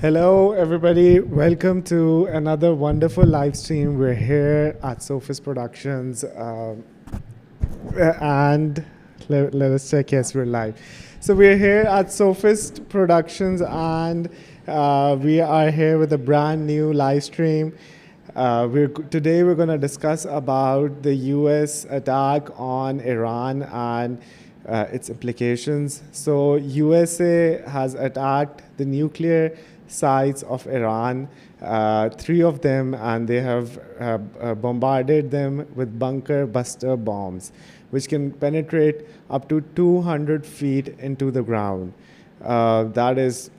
Hello, everybody. Welcome to another wonderful live stream. We're here at Sophist Productions, and let us check. Yes, we're live. So we're here at Sophist Productions, and we are here with a brand new live stream. Today we're going to discuss about the U.S. attack on Iran and its implications. So USA has attacked the nuclear sites of Iran, three of them, and they have bombarded them with bunker buster bombs, which can penetrate up to 200 feet into the ground. That is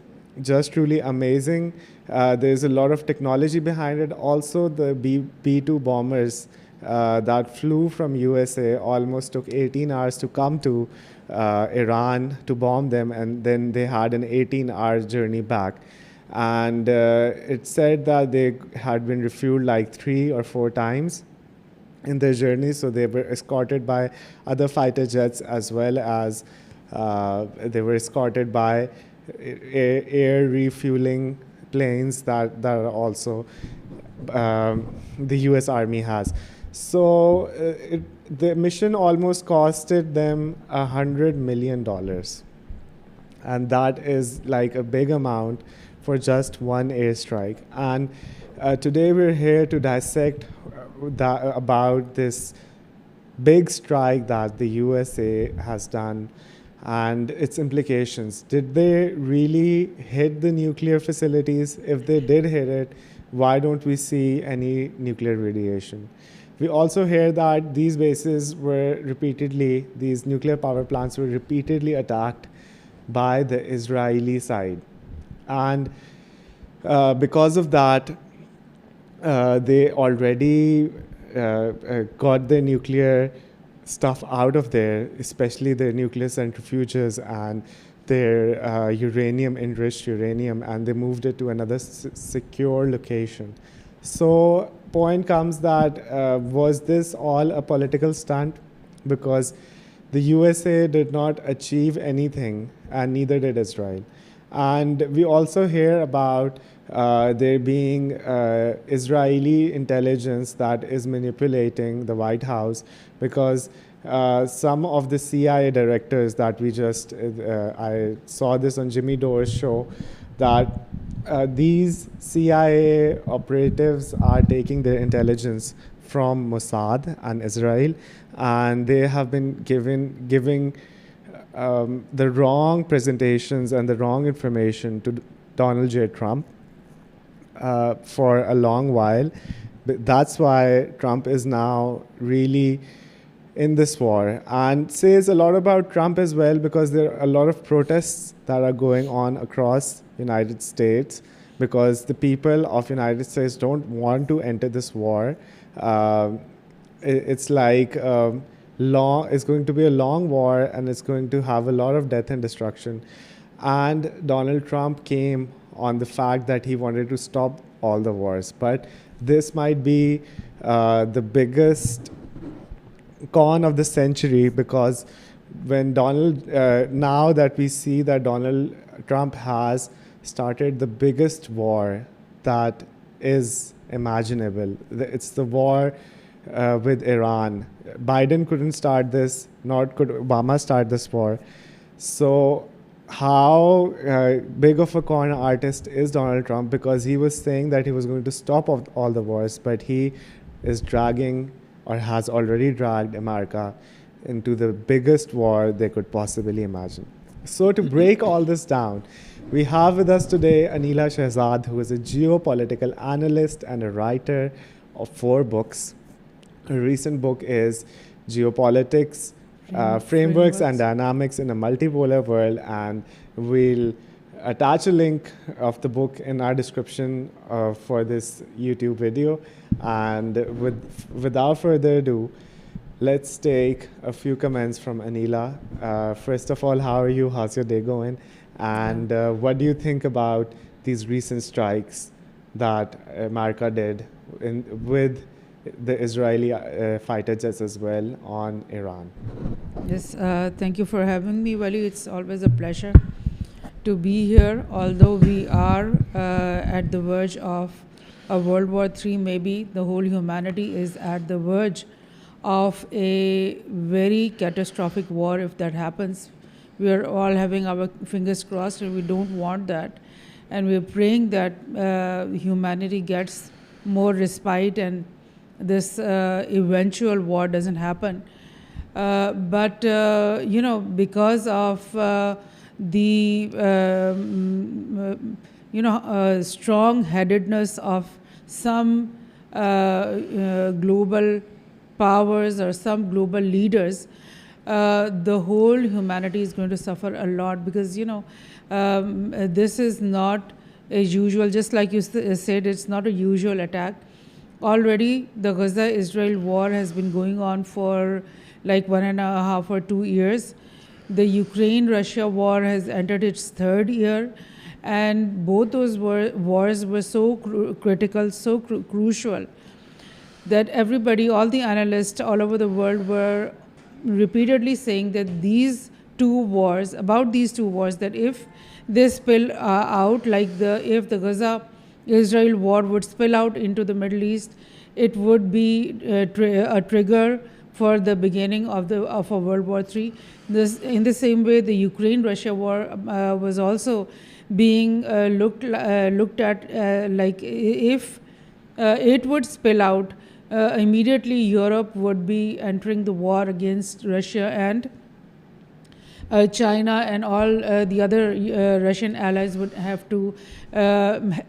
just truly amazing. There's a lot of technology behind it. Also, the B-2 bombers that flew from USA almost took 18 hours to come to Iran to bomb them, and then they had an 18-hour journey back. And it said that they had been refueled like 3 or 4 times in their journey, so they were escorted by other fighter jets, as well as they were escorted by air refueling planes that are also the US Army has. So the mission almost costed them $100 million. And that is like a big amount for just one airstrike. And today we're here to dissect about this big strike that the USA has done and its implications. Did they really hit the nuclear facilities? If they did hit it, why don't we see any nuclear radiation? We also hear that these bases were repeatedly, these nuclear power plants were repeatedly attacked by the Israeli side. And because of that, they already got the nuclear stuff out of there, especially their nuclear centrifuges and their enriched uranium, and they moved it to another secure location. So point comes that was this all a political stunt? Because the USA did not achieve anything, and neither did Israel. And we also hear about there being Israeli intelligence that is manipulating the White House, because some of the CIA directors that I saw this on Jimmy Dore's show, that these CIA operatives are taking their intelligence from Mossad and Israel, and they have been giving the wrong presentations and the wrong information to Donald J. Trump for a long while. But that's why Trump is now really in this war, and says a lot about Trump as well, because there are a lot of protests that are going on across United States, because the people of United States don't want to enter this war. It's like it's going to be a long war, and it's going to have a lot of death and destruction. And Donald Trump came on the fact that he wanted to stop all the wars. But this might be the biggest con of the century, because when now that we see that Donald Trump has started the biggest war that is imaginable. It's the war with Iran. Biden couldn't start this, nor could Obama start this war. So how big of a con artist is Donald Trump? Because he was saying that he was going to stop all the wars, but he is dragging, or has already dragged, America into the biggest war they could possibly imagine. So to break all this down, we have with us today Anila Shehzad, who is a geopolitical analyst and a writer of 4 books. Her recent book is Geopolitics, Frameworks and Dynamics in a Multipolar World, and we'll attach a link of the book in our description for this YouTube video. And without further ado, let's take a few comments from Anila. First of all, how are you? How's your day going? And what do you think about these recent strikes that America did with the Israeli fighter jets as well on Iran? Yes, thank you for having me, Wali. It's always a pleasure to be here, although we are at the verge of a World War III. Maybe the whole humanity is at the verge of a very catastrophic war if that happens. We are all having our fingers crossed, and we don't want that. And we're praying that humanity gets more respite and this eventual war doesn't happen. But because of the strong-headedness of some global powers or some global leaders, the whole humanity is going to suffer a lot, because this is not a usual, just like you said, it's not a usual attack. Already the Gaza-Israel war has been going on for like 1.5 or 2 years. The Ukraine-Russia war has entered its 3rd year, and both those wars were so critical, so crucial, that everybody, all the analysts all over the world were repeatedly saying that these two wars, that if they spill out, like if the Gaza-Israel war would spill out into the Middle East, it would be a trigger for the beginning of a World War III. In the same way, the Ukraine-Russia war was also being looked at, like if it would spill out, immediately Europe would be entering the war against Russia, and China and all the other Russian allies would have to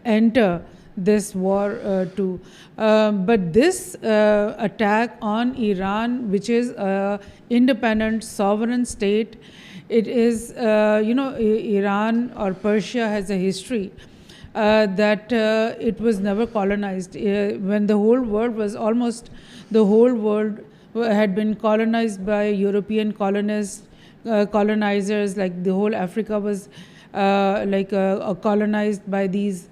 enter this war too. But this attack on Iran, which is an independent sovereign state, it is, Iran or Persia has a history that it was never colonized. When the whole world was almost, the whole world had been colonized by European colonizers, like the whole Africa was colonized by these,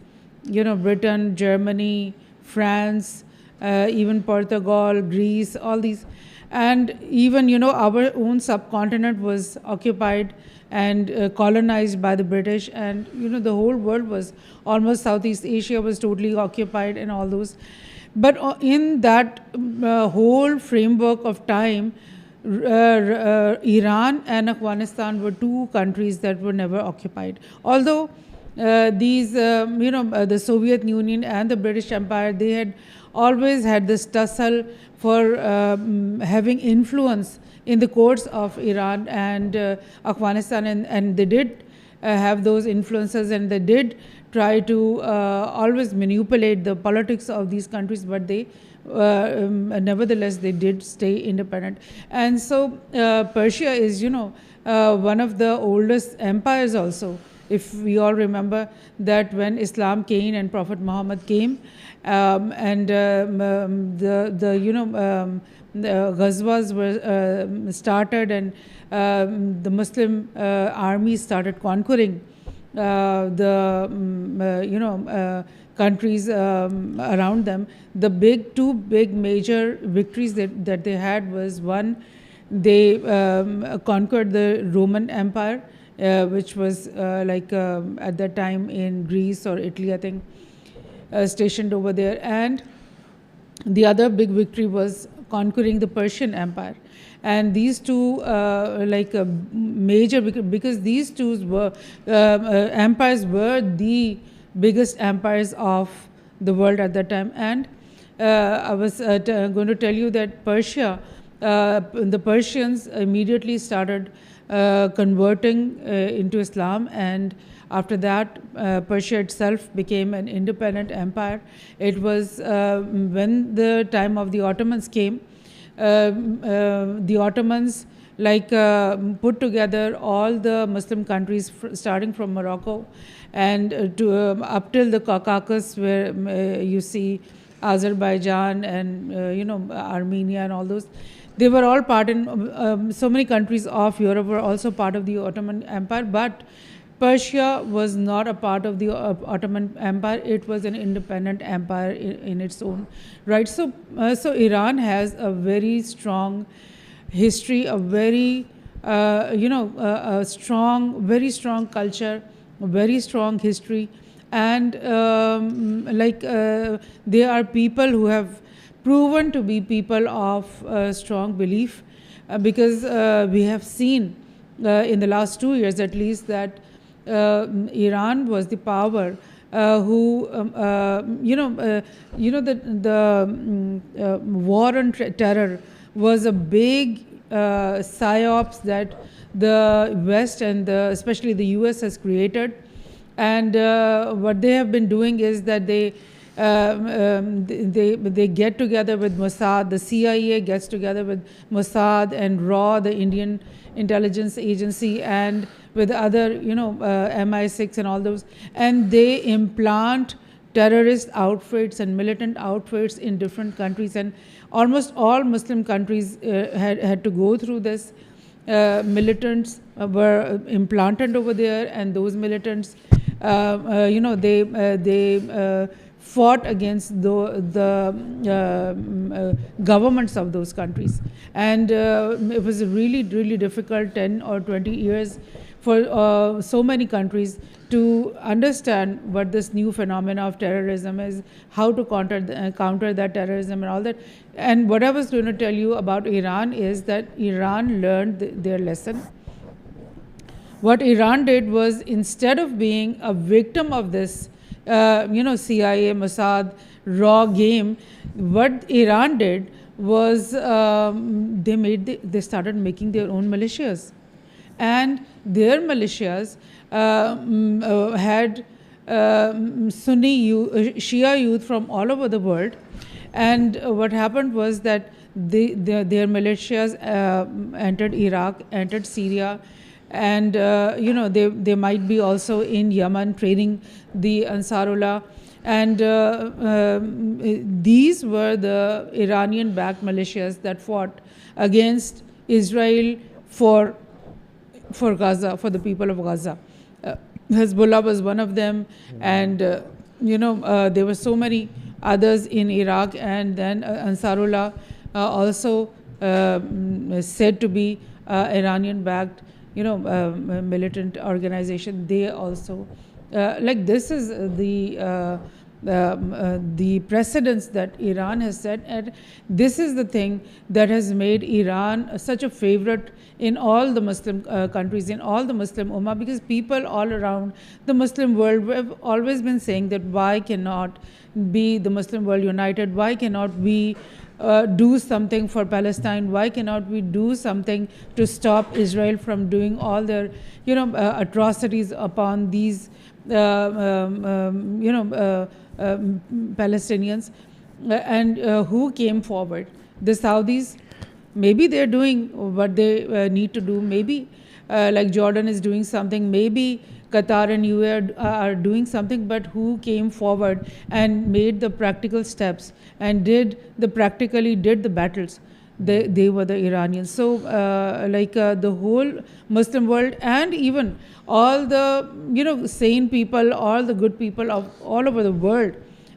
Britain, Germany, France, even Portugal, Greece, all these. And even, our own subcontinent was occupied and colonized by the British, and the whole world was, almost Southeast Asia was totally occupied, and all those. But in that whole framework of time, Iran and Afghanistan were two countries that were never occupied. Although these, the Soviet Union and the British Empire, they had always had this tussle for having influence in the courts of Iran and Afghanistan, and they did have those influences, and they did try to always manipulate the politics of these countries, but they nevertheless they did stay independent. And so Persia is, one of the oldest empires also. If we all remember that when Islam came and Prophet Muhammad came, and the ghazwas were started, and the Muslim armies started conquering the countries around them. The two big major victories that they had was, one, they conquered the Roman Empire, which was at that time in Greece or Italy, I think, stationed over there. And the other big victory was conquering the Persian Empire. And these two major, because these two empires were the biggest empires of the world at that time. And I was going to tell you that Persia, the Persians immediately started converting into Islam, and after that Persia itself became an independent empire. It was when the time of the Ottomans came, the Ottomans put together all the Muslim countries starting from Morocco and to up till the Caucasus, where you see Azerbaijan and Armenia and all those. They were all part in so many countries of Europe were also part of the Ottoman Empire, but Persia was not a part of the Ottoman Empire. It was an independent empire in its own right. So Iran has a very strong history, a very very strong culture, a very strong history, and they are people who have proven to be people of strong belief, because we have seen in the last 2 years at least that Iran was the power who the war on terror was a big psyops that the West and especially the US has created. And what they have been doing is that they get together with Mossad. The CIA gets together with Mossad and RAW, the Indian intelligence agency, and with other, MI6 and all those, and they implant terrorist outfits and militant outfits in different countries, and almost all Muslim countries had to go through this. Militants were implanted over there, and those militants, they fought against the governments of those countries, and it was a really, really difficult 10 or 20 years for so many countries to understand what this new phenomena of terrorism is, how to counter that terrorism and all that. And what I was going to tell you about Iran is that Iran learned their lesson. What Iran did was, instead of being a victim of this, CIA, Mossad, raw game, what Iran did was they started making their own militias. And their militias had Sunni Shia youth from all over the world. And what happened was that their militias entered Iraq, entered Syria, and they might be also in Yemen training the Ansarullah. And these were the Iranian-backed militias that fought against Israel for Gaza, for the people of Gaza. Hezbollah was one of them, and there were so many others in Iraq, and then Ansarullah also said to be Iranian-backed, militant organization. They also this is the precedence that Iran has set, and this is the thing that has made Iran such a favorite in all the Muslim countries, in all the Muslim Ummah, because people all around the Muslim world have always been saying that why cannot be the Muslim world united? Why cannot we do something for Palestine? Why cannot we do something to stop Israel from doing all their atrocities upon these Palestinians? And who came forward? The Saudis. Maybe they're doing what they need to do. Maybe like Jordan is doing something. Maybe Qatar and UAE are doing something. But who came forward and made the practical steps and did the battles? They were the Iranians. So the whole Muslim world, and even all the sane people, all the good people of all over the world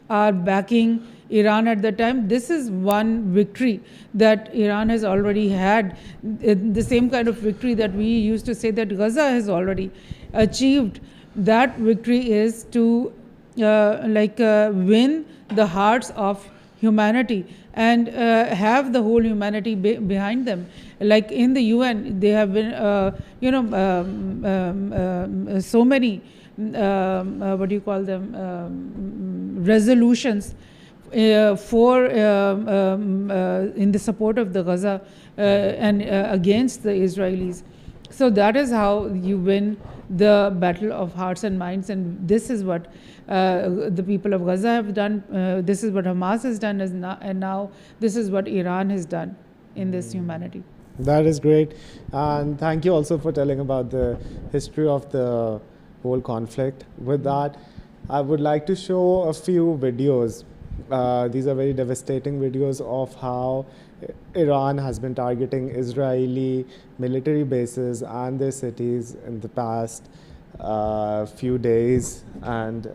are backing Iran at the time. This is one victory that Iran has already had, the same kind of victory that we used to say that Gaza has already achieved. That victory is to win the hearts of humanity and have the whole humanity behind them. Like in the UN, they have been so many resolutions for in the support of the Gaza and against the Israelis. So that is how you win the battle of hearts and minds, and this is what the people of Gaza have done. This is what Hamas has done, and now this is what Iran has done in this humanity. That is great, and thank you also for telling about the history of the whole conflict. With that, I would like to show a few videos. These are very devastating videos of how Iran has been targeting Israeli military bases and their cities in the past few days, and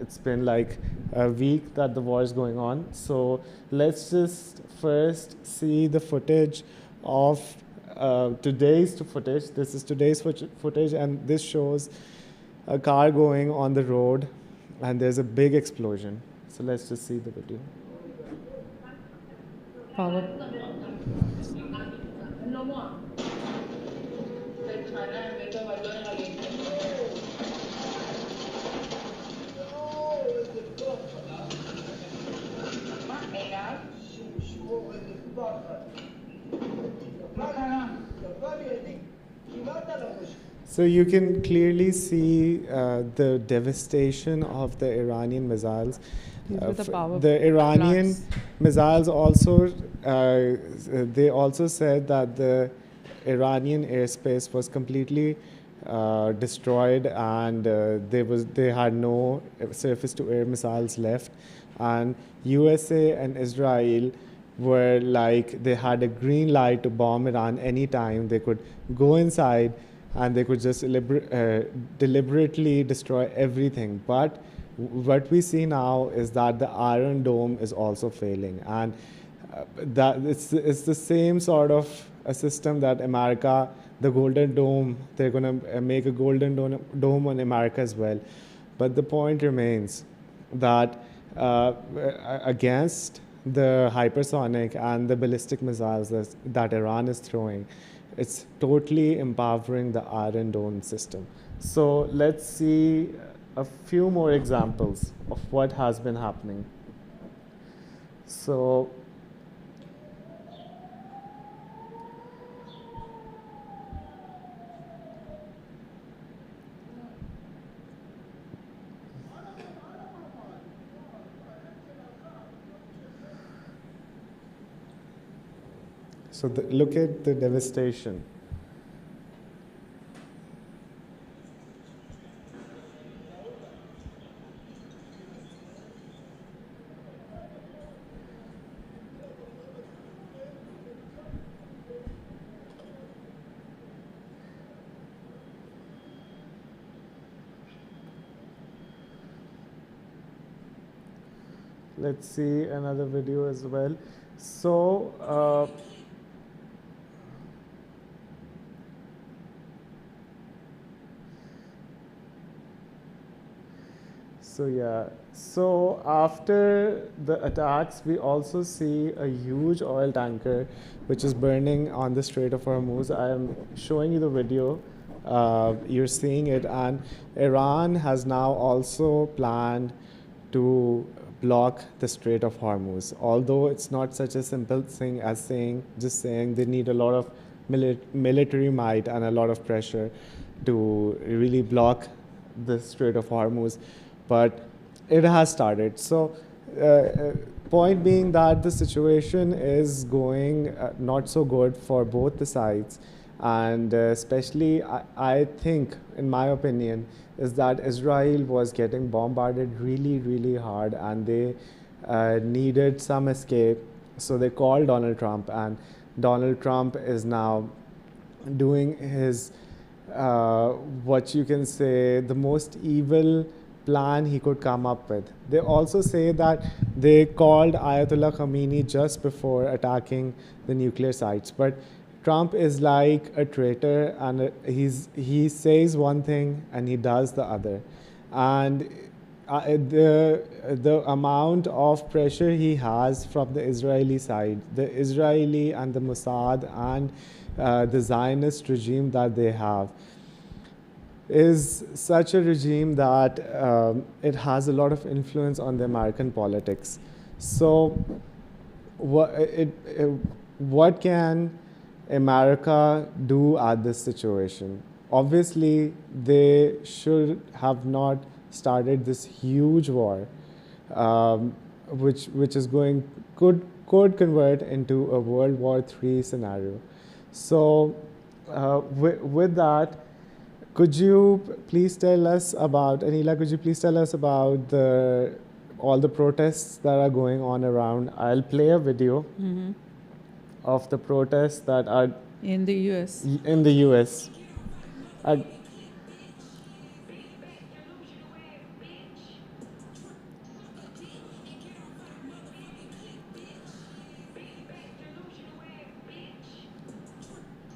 it's been like a week that the war is going on. So let's just first see the footage of today's footage. This is today's footage, and this shows a car going on the road, and there's a big explosion. So let's just see the video. Power. So you can clearly see the devastation of the Iranian missiles. These were the power The Iranian plants. missiles also, they also said that the Iranian airspace was completely destroyed, and they had no surface-to-air missiles left. And USA and Israel were like, they had a green light to bomb Iran anytime. They could go inside and they could just deliberately destroy everything. But what we see now is that the Iron Dome is also failing, and that it's the same sort of a system that America, the Golden Dome, they're going to make a Golden Dome on America as well. But the point remains that against the hypersonic and the ballistic missiles that Iran is throwing, it's totally empowering the Iron Dome system. So let's see a few more examples of what has been happening. So look at the devastation. Let's see another video as well. So so after the attacks, we also see a huge oil tanker which is burning on the Strait of Hormuz. I am showing you the video. You're seeing it, and Iran has now also planned to block the Strait of Hormuz. Although it's not such a simple thing as just saying they need a lot of military might and a lot of pressure to really block the Strait of Hormuz. But it has started. So point being that the situation is going not so good for both the sides. And especially, I think, in my opinion, is that Israel was getting bombarded really, really hard, and they needed some escape. So they called Donald Trump, and Donald Trump is now doing his, what you can say, the most evil plan he could come up with. They also say that they called Ayatollah Khamenei just before attacking the nuclear sites. But Trump is like a traitor, and he says one thing and he does the other. And the amount of pressure he has from the Israeli side, the Israeli and the Mossad and the Zionist regime that they have, is such a regime that it has a lot of influence on the American politics. So what can America do at this situation? Obviously, they should have not started this huge war, which is could convert into a World War III scenario. So with that, could you please tell us about, Anila, could you please tell us about all the protests that are going on around? I'll play a video of the protests that are in the US. In the US.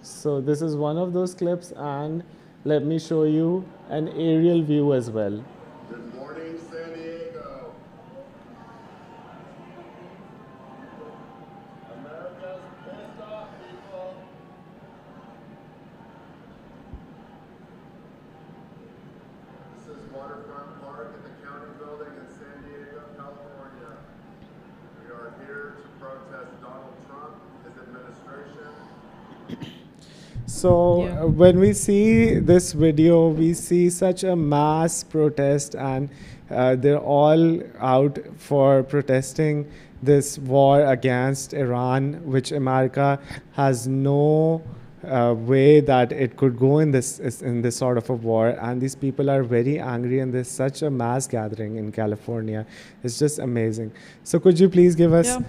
So this is one of those clips, and Let me show you an aerial view as well. Good morning, San Diego. America's pissed off, people. This is Waterfront Park at the County Building in San Diego, California. We are here to protest Donald Trump, his administration. So Yeah. when we see this video, we see such a mass protest, and they're all out for protesting this war against Iran, which America has no way that it could go in this sort of a war. And these people are very angry, and there's such a mass gathering in California. It's just amazing. So could you please give us? Yeah.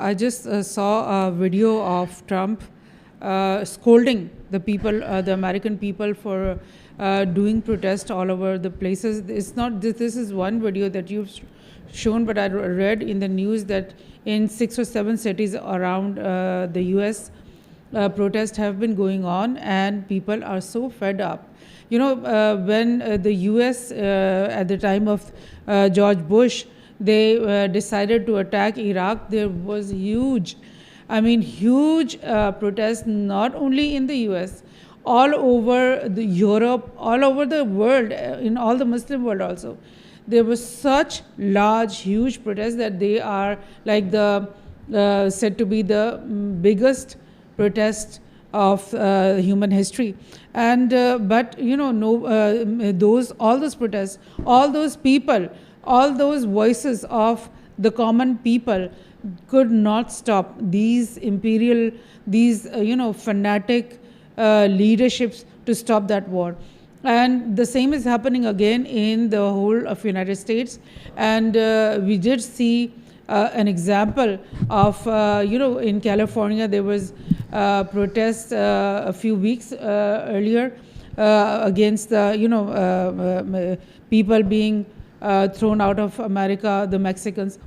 I just saw a video of Trump scolding the people, the American people, for doing protest all over the places. It's not this is one video that you've shown, but I read in the news that in 6 or 7 cities around the U.S., protests have been going on, and people are so fed up. When the U.S. At the time of George Bush, they decided to attack Iraq, there was huge protest, not only in the US, all over the Europe, all over the world, in all the Muslim world also. There was such large, huge protests that they are like said to be the biggest protest of human history. And but all those protests, all those people, all those voices of the common people could not stop these imperial, these fanatic leaderships to stop that war. And the same is happening again in the whole of United States. And we did see an example of in California there was protests a few weeks earlier against the people being thrown out of America, the Mexicans.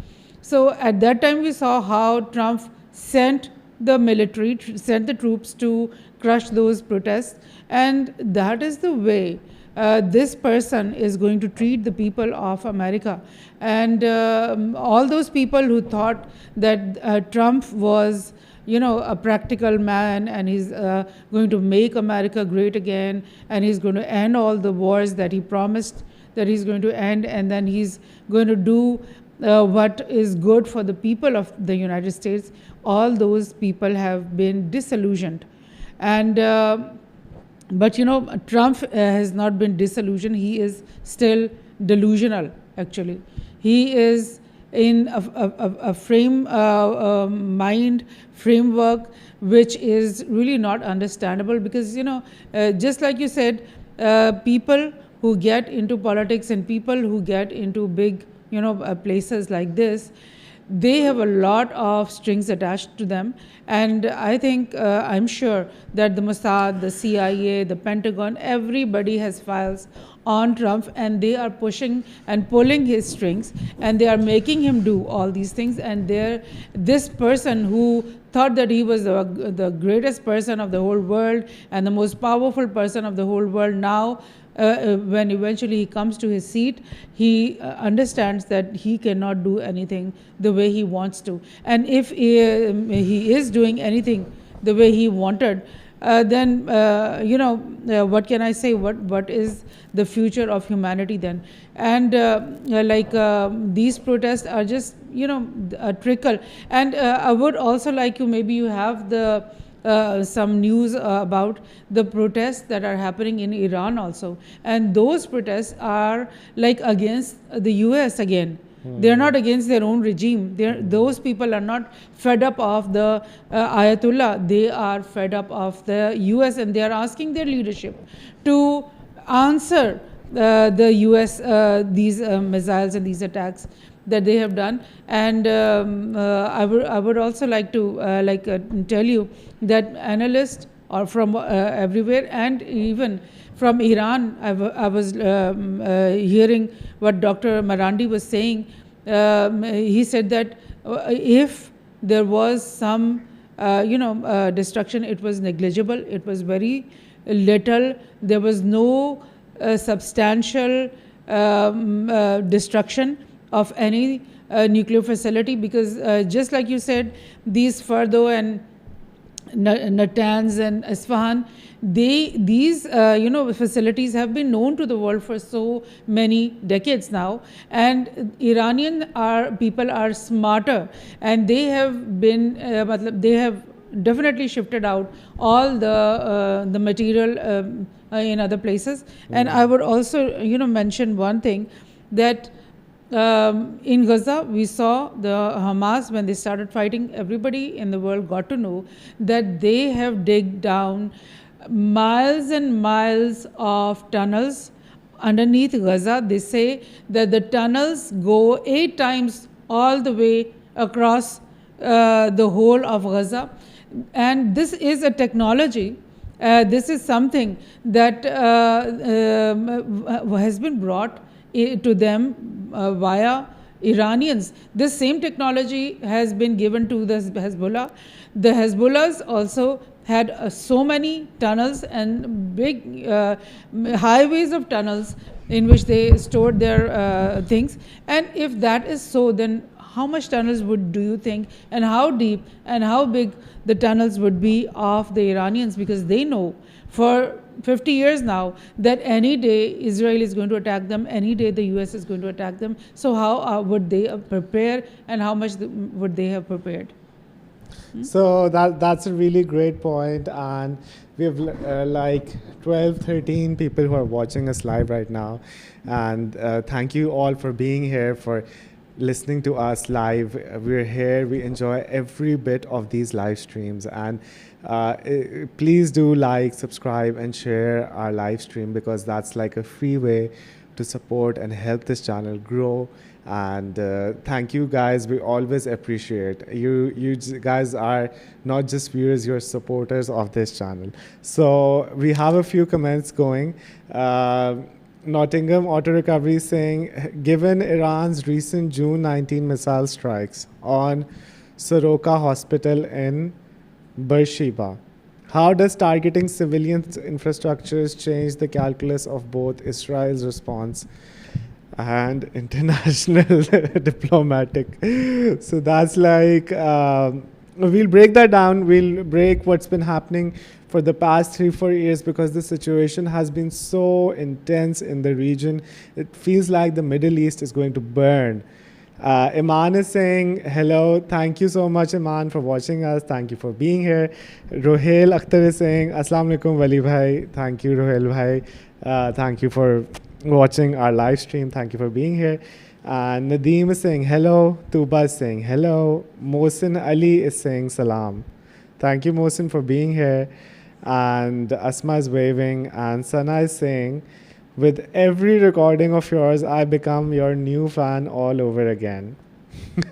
So at that time we saw how Trump sent the military, sent the troops to crush those protests, and that is the way this person is going to treat the people of America. And all those people who thought that Trump was a practical man, and he's going to make America great again, and he's going to end all the wars that he promised that he's going to end, and then he's going to do what is good for the people of the United States. All those people have been disillusioned. And but Trump has not been disillusioned. He is still delusional, actually. He is in a mind framework which is really not understandable, because just like you said, people who get into politics and people who get into big places like this, they have a lot of strings attached to them. And I think, I'm sure that the Mossad, the CIA, the Pentagon, everybody has files on Trump, and they are pushing and pulling his strings, and they are making him do all these things. And this person who thought that he was the greatest person of the whole world and the most powerful person of the whole world, now when eventually he comes to his seat, he understands that he cannot do anything the way he wants to. And if he is doing anything the way he wanted, then what can I say? What is the future of humanity then? And these protests are just a trickle. And I would also like maybe you have the some news about the protests that are happening in Iran also. And those protests are like against the US again. They're not against their own regime. Those people are not fed up of the Ayatollah. They are fed up of the US, and they are asking their leadership to answer the US these missiles and these attacks that they have done. And I would also like to tell you that analysts are from everywhere, and even from Iran. I was hearing what Dr. Marandi was saying. He said that if there was some destruction, it was negligible. It was very little. There was no substantial destruction of any nuclear facility, because just like you said, these Fordow and Natanz and Isfahan, these facilities have been known to the world for so many decades now, and Iranian people are smarter, and they have been they have definitely shifted out all the material in other places. And I would also mention one thing, that in Gaza, we saw the Hamas, when they started fighting, everybody in the world got to know that they have digged down miles and miles of tunnels underneath Gaza. They say that the tunnels go 8 times all the way across the whole of Gaza. And this is a technology. This is something that has been brought to them via Iranians. This same technology has been given to the Hezbollah. The Hezbollahs also had so many tunnels and big highways of tunnels in which they stored their things. And if that is so, then how much tunnels do you think, and how deep and how big the tunnels would be of the Iranians? Because they know for 50 years now that any day Israel is going to attack them, any day the US is going to attack them. So how would they prepare, and how much would they have prepared? So that's a really great point, and we have like 12, 13 people who are watching us live right now, and thank you all for being here, for listening to us live. We're here, we enjoy every bit of these live streams, and please do like, subscribe, and share our live stream, because that's like a free way to support and help this channel grow. And thank you guys, we always appreciate you guys are not just viewers, you're supporters of this channel. So we have a few comments going. Nottingham Auto Recovery saying, given Iran's recent June 19 missile strikes on Soroka Hospital in Beersheba, how does targeting civilian infrastructures change the calculus of both Israel's response and international diplomatic? So that's like, we'll break that down. We'll break what's been happening for the past 3-4 years, because the situation has been so intense in the region. It feels like the Middle East is going to burn. Iman is saying hello. Thank you so much, Iman, for watching us. Thank you for being here. Rohel Akhtar is saying Assalamu alaikum Wali bhai. Thank you, Rohel bhai. Thank you for watching our live stream. Thank you for being here. And Nadeem is saying hello. Tuba is saying hello. Mohsin Ali is saying salam. Thank you, Mohsin, for being here. And Asma is waving. And Sana is saying, with every recording of yours, I become your new fan all over again.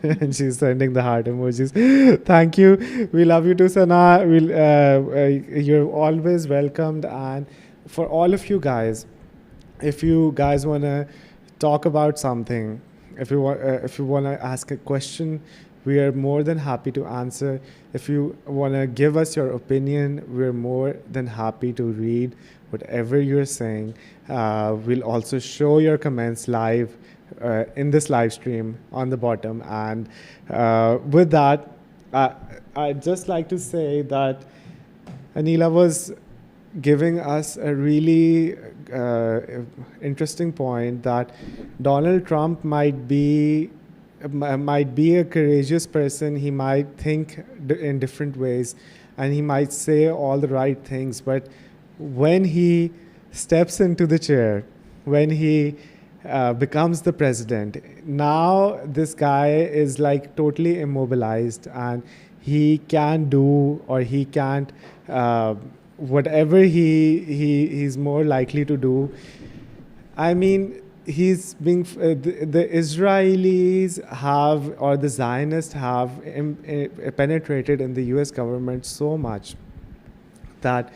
And she's sending the heart emojis. Thank you. We love you too, Sana. You're always welcomed. And for all of you guys, if you guys want to talk about something, if you want to ask a question, we are more than happy to answer. If you want to give us your opinion, we're more than happy to read whatever you're saying. We'll also show your comments live in this live stream on the bottom. And with that, I'd just like to say that Anila was giving us a really interesting point, that Donald Trump might be a courageous person. He might think in different ways, and he might say all the right things, but when he steps into the chair, when he becomes the president, now this guy is like totally immobilized, and he can't do, or he can't whatever he's more likely to do. I mean, he's being the Israelis have, or the Zionists have penetrated in the US government so much that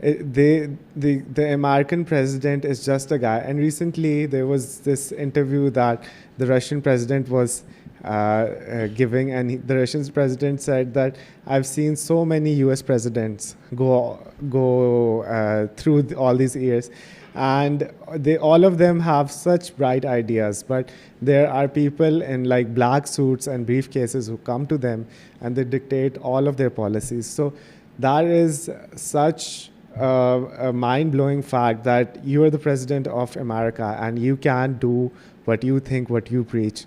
the American president is just a guy. And recently there was this interview that the Russian president was giving, and the Russian president said that I've seen so many U.S. presidents go through all these years, and they all of them have such bright ideas, but there are people in like black suits and briefcases who come to them and they dictate all of their policies. So that is such a mind-blowing fact that you are the president of America and you can do what you think, what you preach.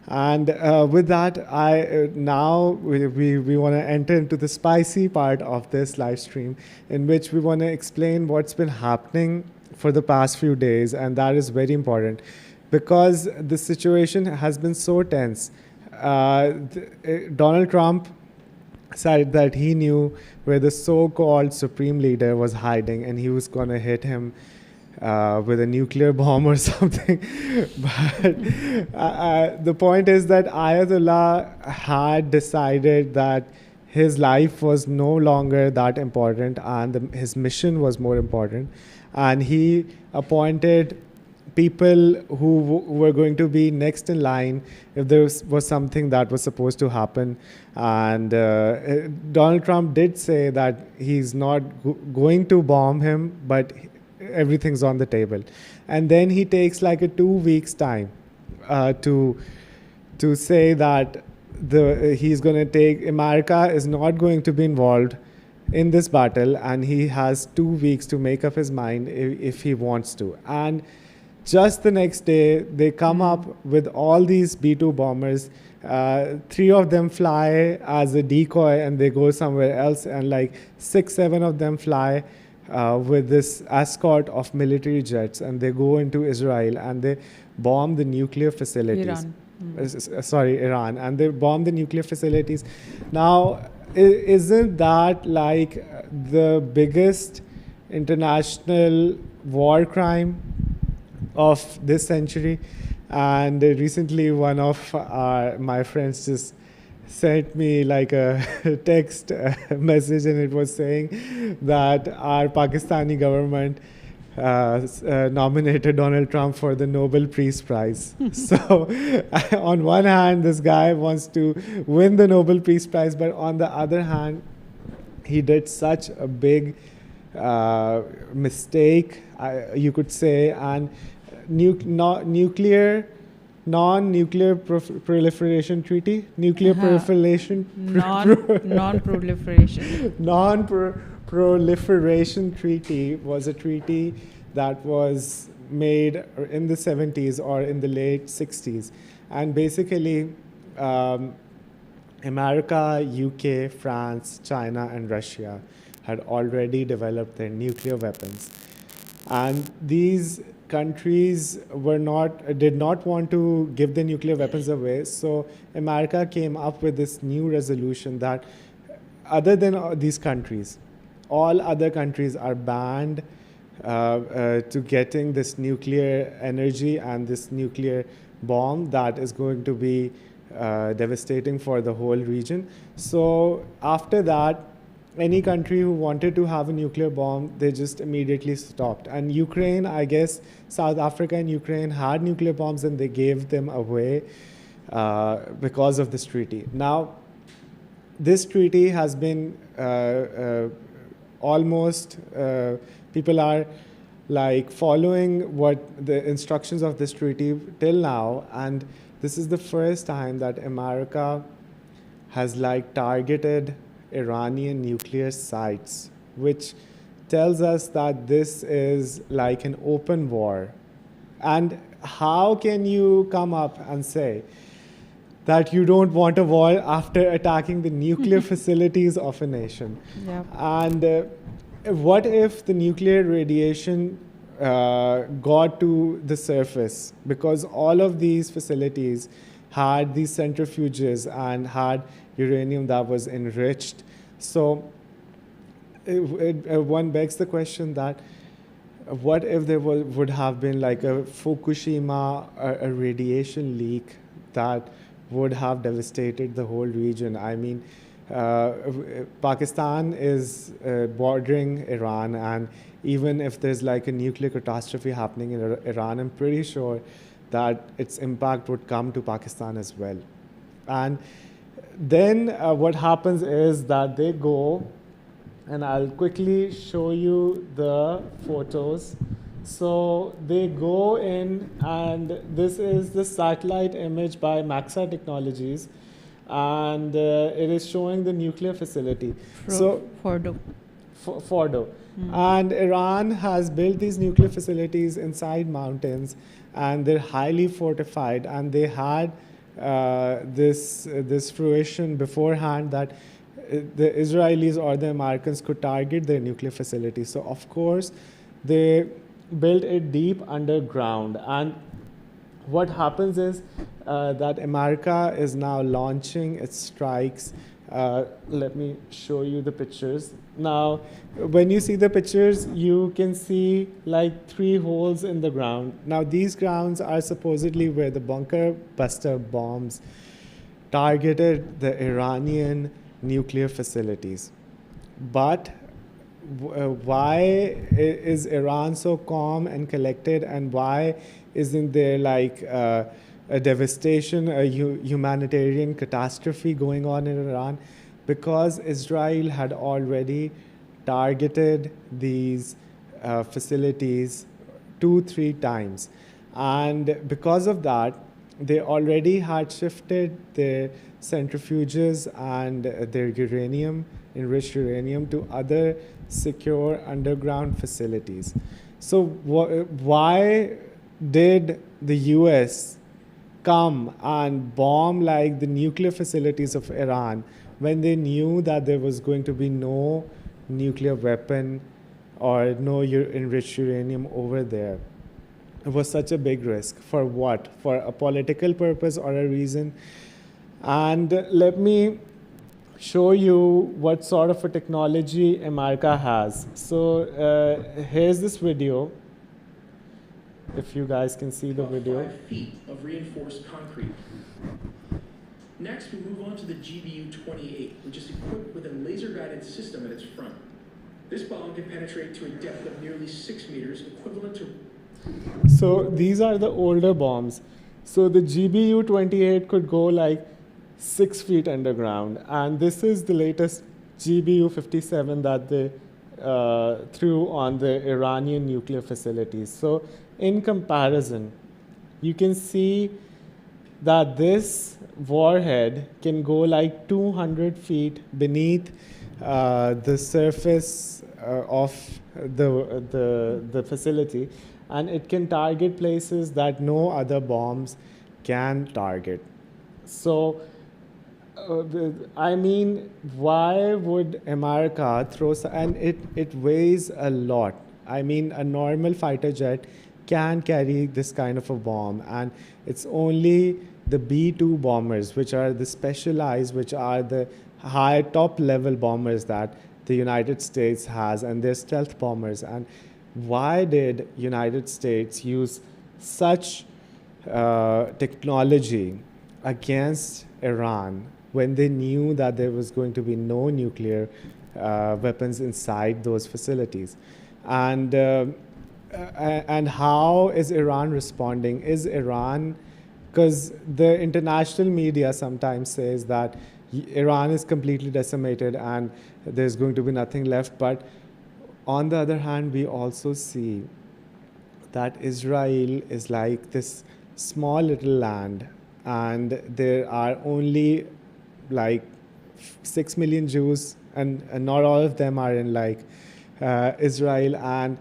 And with that, now we want to enter into the spicy part of this live stream, in which we want to explain what's been happening for the past few days, and that is very important because the situation has been so tense. Donald Trump said that he knew where the so-called supreme leader was hiding, and he was going to hit him with a nuclear bomb or something. But the point is that Ayatollah had decided that his life was no longer that important, and his mission was more important. And he appointed people who were going to be next in line if there was something that was supposed to happen. And Donald Trump did say that he's not going to bomb him, but everything's on the table. And then he takes like a 2 weeks time to say that he's going to take, America is not going to be involved in this battle, and he has 2 weeks to make up his mind if he wants to. And just the next day, they come up with all these B-2 bombers. 3 of them fly as a decoy, and they go somewhere else, and like 6, 7 of them fly with this escort of military jets, and they go into Israel, and they bomb the nuclear facilities. Iran. And they bomb the nuclear facilities. Now, isn't that like the biggest international war crime of this century? And recently one of my friends just sent me like a text message, and it was saying that our Pakistani government nominated Donald Trump for the Nobel Peace Prize. So on one hand, this guy wants to win the Nobel Peace Prize, but on the other hand, he did such a big mistake, you could say, and non-nuclear proliferation treaty, nuclear proliferation, Non-proliferation. Non-proliferation treaty was a treaty that was made in the 70s or in the late 60s, and basically America, UK, France, China, and Russia had already developed their nuclear weapons, and these countries did not want to give the nuclear weapons away. So America came up with this new resolution that other than these countries, all other countries are banned to getting this nuclear energy and this nuclear bomb that is going to be devastating for the whole region. So after that, any country who wanted to have a nuclear bomb, they just immediately stopped. And Ukraine, I guess, South Africa and Ukraine had nuclear bombs, and they gave them away because of this treaty. Now, this treaty has been almost, people are like following what the instructions of this treaty till now, and this is the first time that America has like targeted Iranian nuclear sites, which tells us that this is like an open war. And how can you come up and say that you don't want a war after attacking the nuclear facilities of a nation? Yeah. And what if the nuclear radiation got to the surface? Because all of these facilities had these centrifuges and had uranium that was enriched. So one begs the question that what if there would have been like a Fukushima, a radiation leak that would have devastated the whole region? I mean, Pakistan is bordering Iran, and even if there's like a nuclear catastrophe happening in Iran, I'm pretty sure that its impact would come to Pakistan as well. And then what happens is that they go, and I'll quickly show you the photos. So they go in, and this is the satellite image by Maxa Technologies, and it is showing the nuclear facility. Fordow. Fordow. And Iran has built these nuclear facilities inside mountains, and they're highly fortified, and they had this fruition beforehand that the Israelis or the Americans could target their nuclear facilities. So of course, they built it deep underground. And what happens is that America is now launching its strikes. Let me show you the pictures. Now, when you see the pictures, you can see like 3 holes in the ground. Now, these grounds are supposedly where the bunker buster bombs targeted the Iranian nuclear facilities. But why is Iran so calm and collected, and why isn't there like a devastation, a humanitarian catastrophe going on in Iran? Because Israel had already targeted these facilities 2-3 times. And because of that, they already had shifted their centrifuges and their uranium, enriched uranium, to other secure underground facilities. So why did the US come and bomb like the nuclear facilities of Iran when they knew that there was going to be no nuclear weapon or no enriched uranium over there? It was such a big risk. For what? For a political purpose or a reason? And let me show you what sort of a technology America has. So here's this video, if you guys can see the video. 5 feet of reinforced concrete. Next, we move on to the GBU-28, which is equipped with a laser-guided system at its front. This bomb can penetrate to a depth of nearly 6 meters, equivalent to... So these are the older bombs. So the GBU-28 could go like 6 feet underground, and this is the latest GBU-57 that they threw on the Iranian nuclear facilities. So in comparison, you can see that this warhead can go like 200 feet beneath the surface of the facility, and it can target places that no other bombs can target. So I mean, why would America throw, and it weighs a lot. I mean, a normal fighter jet can carry this kind of a bomb, and it's only the B-2 bombers, which are the specialized, which are the high top level bombers that the United States has, and they're stealth bombers. And why did United States use such technology against Iran when they knew that there was going to be no nuclear weapons inside those facilities? And how is Iran responding? Is Iran, because the international media sometimes says that Iran is completely decimated and there's going to be nothing left, but on the other hand, we also see that Israel is like this small little land, and there are only like 6 million Jews, and not all of them are in like Israel, and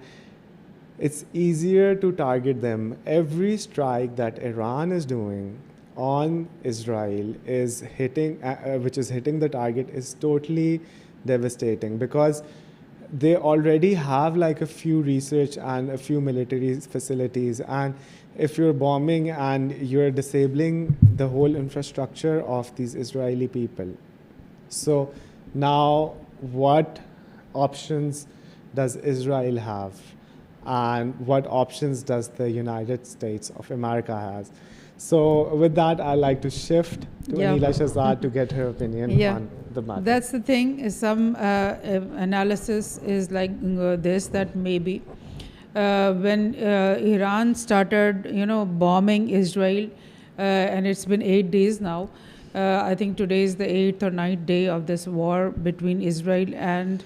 it's easier to target them. Every strike that Iran is doing on Israel is hitting, which is hitting the target, is totally devastating, because they already have like a few research and a few military facilities, and if you're bombing and you're disabling the whole infrastructure of these Israeli people. So now what options does Israel have, and what options does the United States of America has? So with that, I'd like to shift to Anila Shahzad to get her opinion on the matter. That's the thing. Some analysis is like this, that maybe when Iran started, bombing Israel, and it's been 8 days now, I think today is the 8th or 9th day of this war between Israel and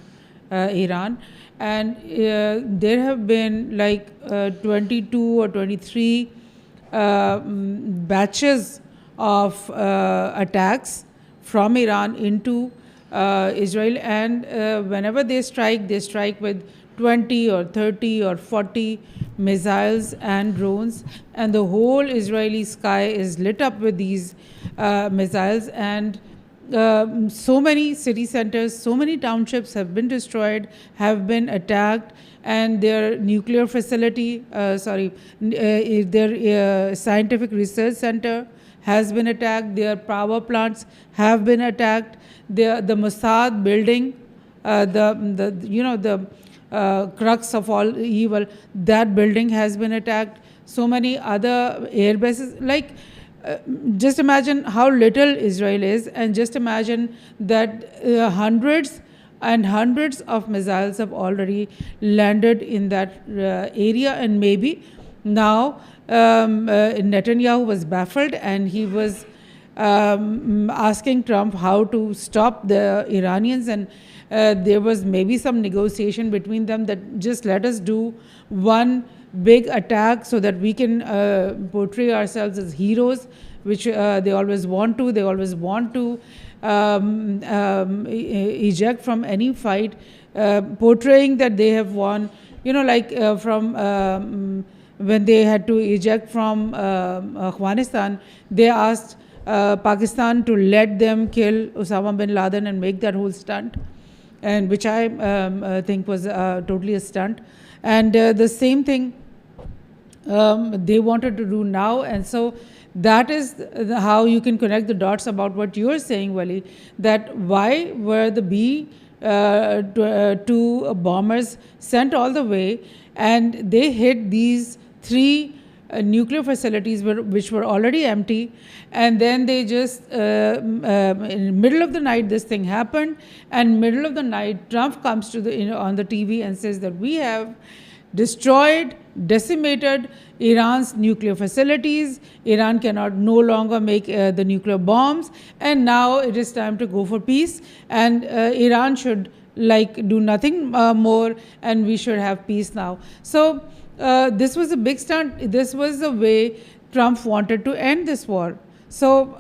Iran. And there have been like 22 or 23 batches of attacks from Iran into Israel. And whenever they strike with 20 or 30 or 40 missiles and drones, and the whole Israeli sky is lit up with these missiles. And so many city centers, so many townships have been destroyed, have been attacked, and their nuclear facility, their scientific research center has been attacked, their power plants have been attacked, the Mossad building, the crux of all evil, that building has been attacked. So many other air bases, like just imagine how little Israel is, and just imagine that hundreds and hundreds of missiles have already landed in that area. And maybe now Netanyahu was baffled, and he was asking Trump how to stop the Iranians, and there was maybe some negotiation between them that just let us do one big attack so that we can portray ourselves as heroes, which they always want to. They always want to eject from any fight, portraying that they have won. Like from when they had to eject from Afghanistan, they asked Pakistan to let them kill Osama bin Laden and make that whole stunt, and which I think was totally a stunt. And the same thing they wanted to do now. And so that is how you can connect the dots about what you're saying, Wali, that why were the B-2 bombers sent all the way, and they hit these 3 nuclear facilities which were already empty, and then they just in the middle of the night this thing happened, and middle of the night Trump comes to the on the TV and says that we have destroyed, decimated Iran's nuclear facilities. Iran cannot no longer make the nuclear bombs, and now it is time to go for peace, and Iran should do nothing more, and we should have peace now. So this was a big stunt. This was the way Trump wanted to end this war. So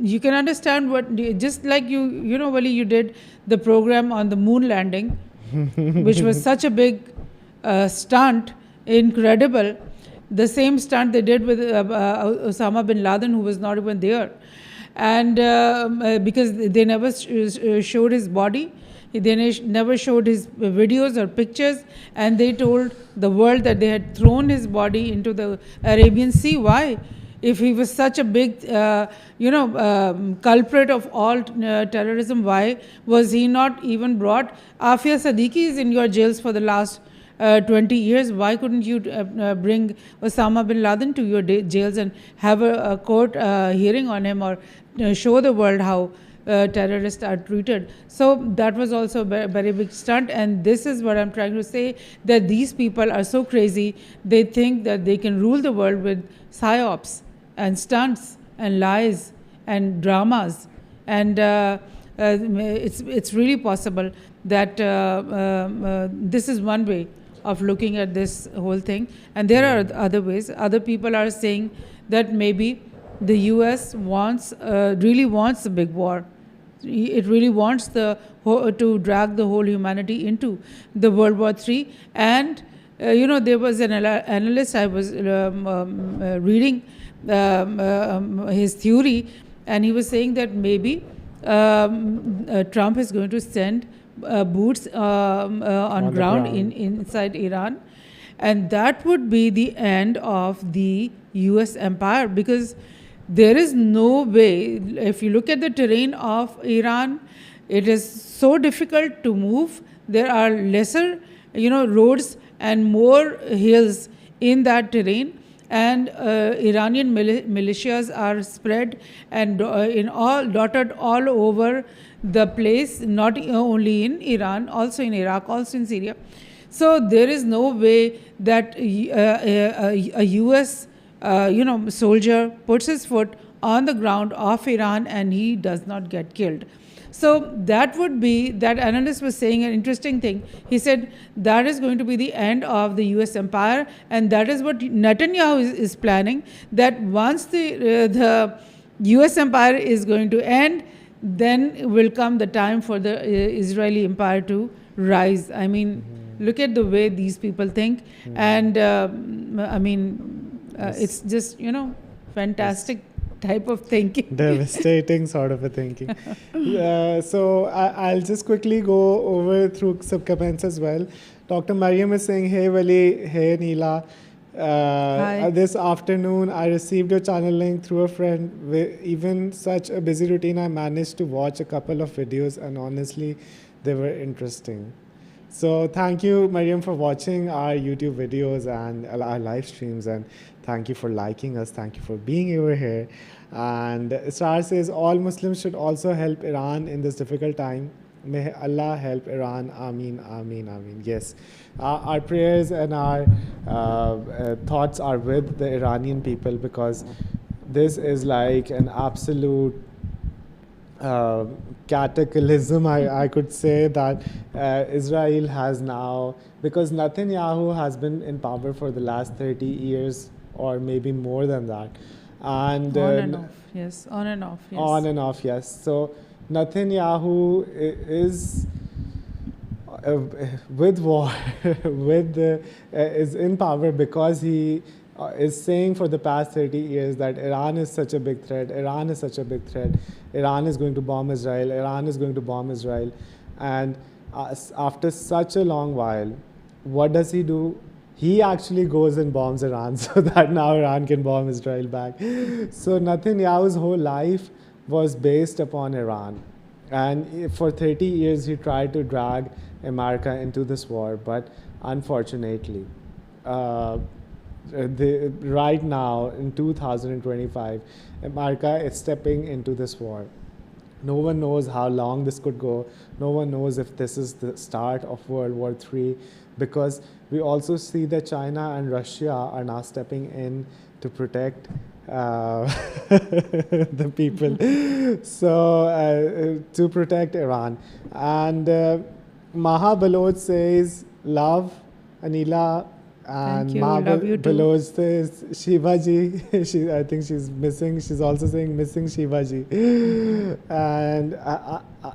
you can understand what, just like Wali, you did the program on the moon landing, which was such a big stunt, incredible. The same stunt they did with Osama bin Laden, who was not even there. And because they never showed his body, they never showed his videos or pictures, and they told the world that they had thrown his body into the Arabian Sea. Why? If he was such a big, culprit of all terrorism, why was he not even brought? Afia Siddiqui is in your jails for the last 20 years. Why couldn't you bring Osama bin Laden to your jails and have a court hearing on him, or show the world how terrorists are treated? So that was also a very big stunt. And this is what I'm trying to say, that these people are so crazy. They think that they can rule the world with psyops and stunts and lies and dramas. And it's really possible that this is one way of looking at this whole thing. And there are other ways. Other people are saying that maybe the US really wants a big war. It really wants to drag the whole humanity into the World War III. And there was an analyst I was reading his theory, and he was saying that maybe Trump is going to send boots on ground inside Iran, and that would be the end of the US empire, because there is no way. If you look at the terrain of Iran, it is so difficult to move. There are lesser roads and more hills in that terrain, and Iranian militias are spread and dotted all over the place, not only in Iran, also in Iraq, also in Syria. So there is no way that a US soldier puts his foot on the ground of Iran and he does not get killed. So that would be, that analyst was saying an interesting thing. He said that is going to be the end of the US empire, and that is what Netanyahu is planning, that once the US empire is going to end, then will come the time for the Israeli empire to rise. I mean, look at the way these people think. And I mean, it's just, fantastic type of thinking. Devastating sort of a thinking. So I'll just quickly go over through some comments as well. Dr. Mariam is saying, hey Wali, hey Neela. Hi. This afternoon, I received your channel link through a friend. Even such a busy routine, I managed to watch a couple of videos, and honestly, they were interesting. So thank you, Mariam, for watching our YouTube videos and our live streams, and thank you for liking us. Thank you for being over here. And Israr says, all Muslims should also help Iran in this difficult time. May Allah help Iran. Ameen, ameen, ameen. Yes, our prayers and our thoughts are with the Iranian people, because this is like an absolute cataclysm, I could say, that Israel has now, because Netanyahu has been in power for the last 30 years or maybe more than that. And on and off, yes. On and off, yes. On and off, yes. So Netanyahu is with war, is in power because he is saying for the past 30 years that Iran is such a big threat, Iran is such a big threat, Iran is going to bomb Israel, Iran is going to bomb Israel. And after such a long while, what does he do? He actually goes and bombs Iran so that now Iran can bomb Israel back. So Netanyahu's whole life was based upon Iran. And for 30 years, he tried to drag America into this war. But unfortunately, right now, in 2025, America is stepping into this war. No one knows how long this could go. No one knows if this is the start of World War III, because we also see that China and Russia are now stepping in to protect the people. So to protect Iran. And Maha Baloj says, love, Anila. And Maha Baloj says, Shivaji. I think she's missing. She's also saying missing Shivaji. And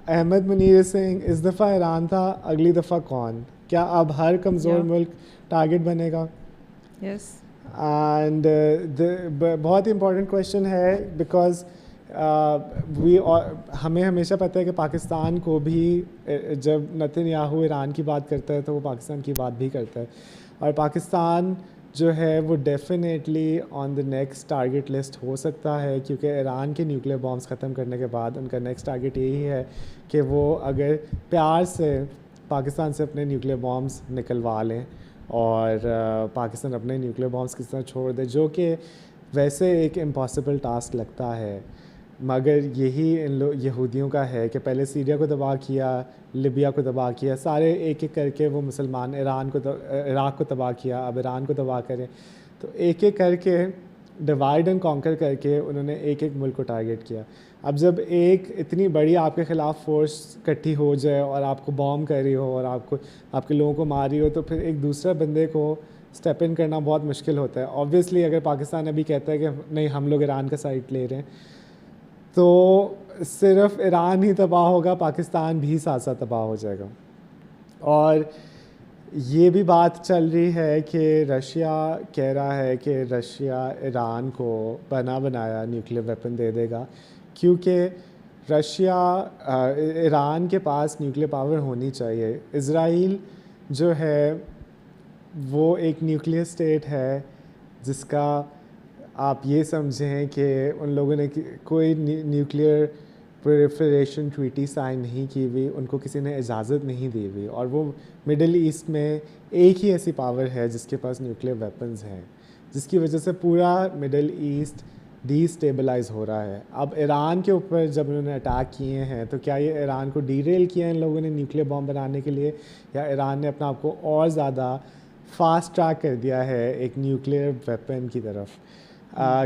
Ahmed Munir is saying, इस दफ़ा Iran था, अगली दफ़ा कौन? क्या अब हर कमज़ोर मुल्क टारगेट बनेगा? Yes. And बहुत important question है, because हमें हमेशा पता है कि पाकिस्तान को भी जब नेतन्याहू ईरान की बात करता है तो वो पाकिस्तान की बात भी करता है, और पाकिस्तान जो है वो definitely on the next target list हो सकता है, क्योंकि ईरान के न्यूक्लियर बॉम्ब्स ख़त्म करने के बाद उनका नेक्स्ट टारगेट यही है कि वो अगर प्यार से पाकिस्तान से अपने न्यूक्लियर बॉम्ब्स निकलवा लें और पाकिस्तान अपने न्यूक्लियर बॉम्ब्स किस तरह छोड़ दे, जो कि वैसे एक इम्पॉसिबल टास्क लगता है, मगर यही इन यहूदियों का है कि पहले सीरिया को तबाह किया, लिबिया को तबाह किया, सारे एक एक करके वो मुसलमान इराक़ को तबाह किया, अब ईरान को तबाह करें, तो एक एक करके डिवाइड एंड कॉन्कर करके उन्होंने एक एक मुल्क को टारगेट किया। अब जब एक इतनी बड़ी आपके ख़िलाफ़ फोर्स इकट्ठी हो जाए और आपको बॉम्ब कर रही हो और आपके लोगों को मार रही हो, तो फिर एक दूसरा बंदे को स्टेप इन करना बहुत मुश्किल होता है। ऑब्वियसली अगर पाकिस्तान अभी कहता है कि नहीं हम लोग ईरान का साइड ले रहे हैं, तो सिर्फ ईरान ही तबाह होगा, पाकिस्तान भी साथ साथ तबाह हो जाएगा। और ये भी बात चल रही है कि रशिया कह रहा है कि रशिया ईरान को बना बनाया न्यूक्लियर वेपन दे देगा, क्योंकि रशिया ईरान के पास न्यूक्लियर पावर होनी चाहिए। इज़राइल जो है वो एक न्यूक्लियर स्टेट है जिसका आप ये समझें कि उन लोगों ने कोई न्यूक्लियर प्रोलिफरेशन ट्रीटी साइन नहीं की हुई, उनको किसी ने इजाज़त नहीं दी हुई, और वो मिडिल ईस्ट में एक ही ऐसी पावर है जिसके पास न्यूक्लियर वेपन्स हैं, जिसकी वजह से पूरा मिडिल ईस्ट डीस्टेबलाइज हो रहा है। अब ईरान के ऊपर जब उन्होंने अटैक किए हैं, तो क्या ये ईरान को डीरेल किया इन लोगों ने न्यूक्लियर बॉम्ब बनाने के लिए, या ईरान ने अपने आप को और ज़्यादा फास्ट ट्रैक कर दिया है एक न्यूक्लियर वेपन की तरफ?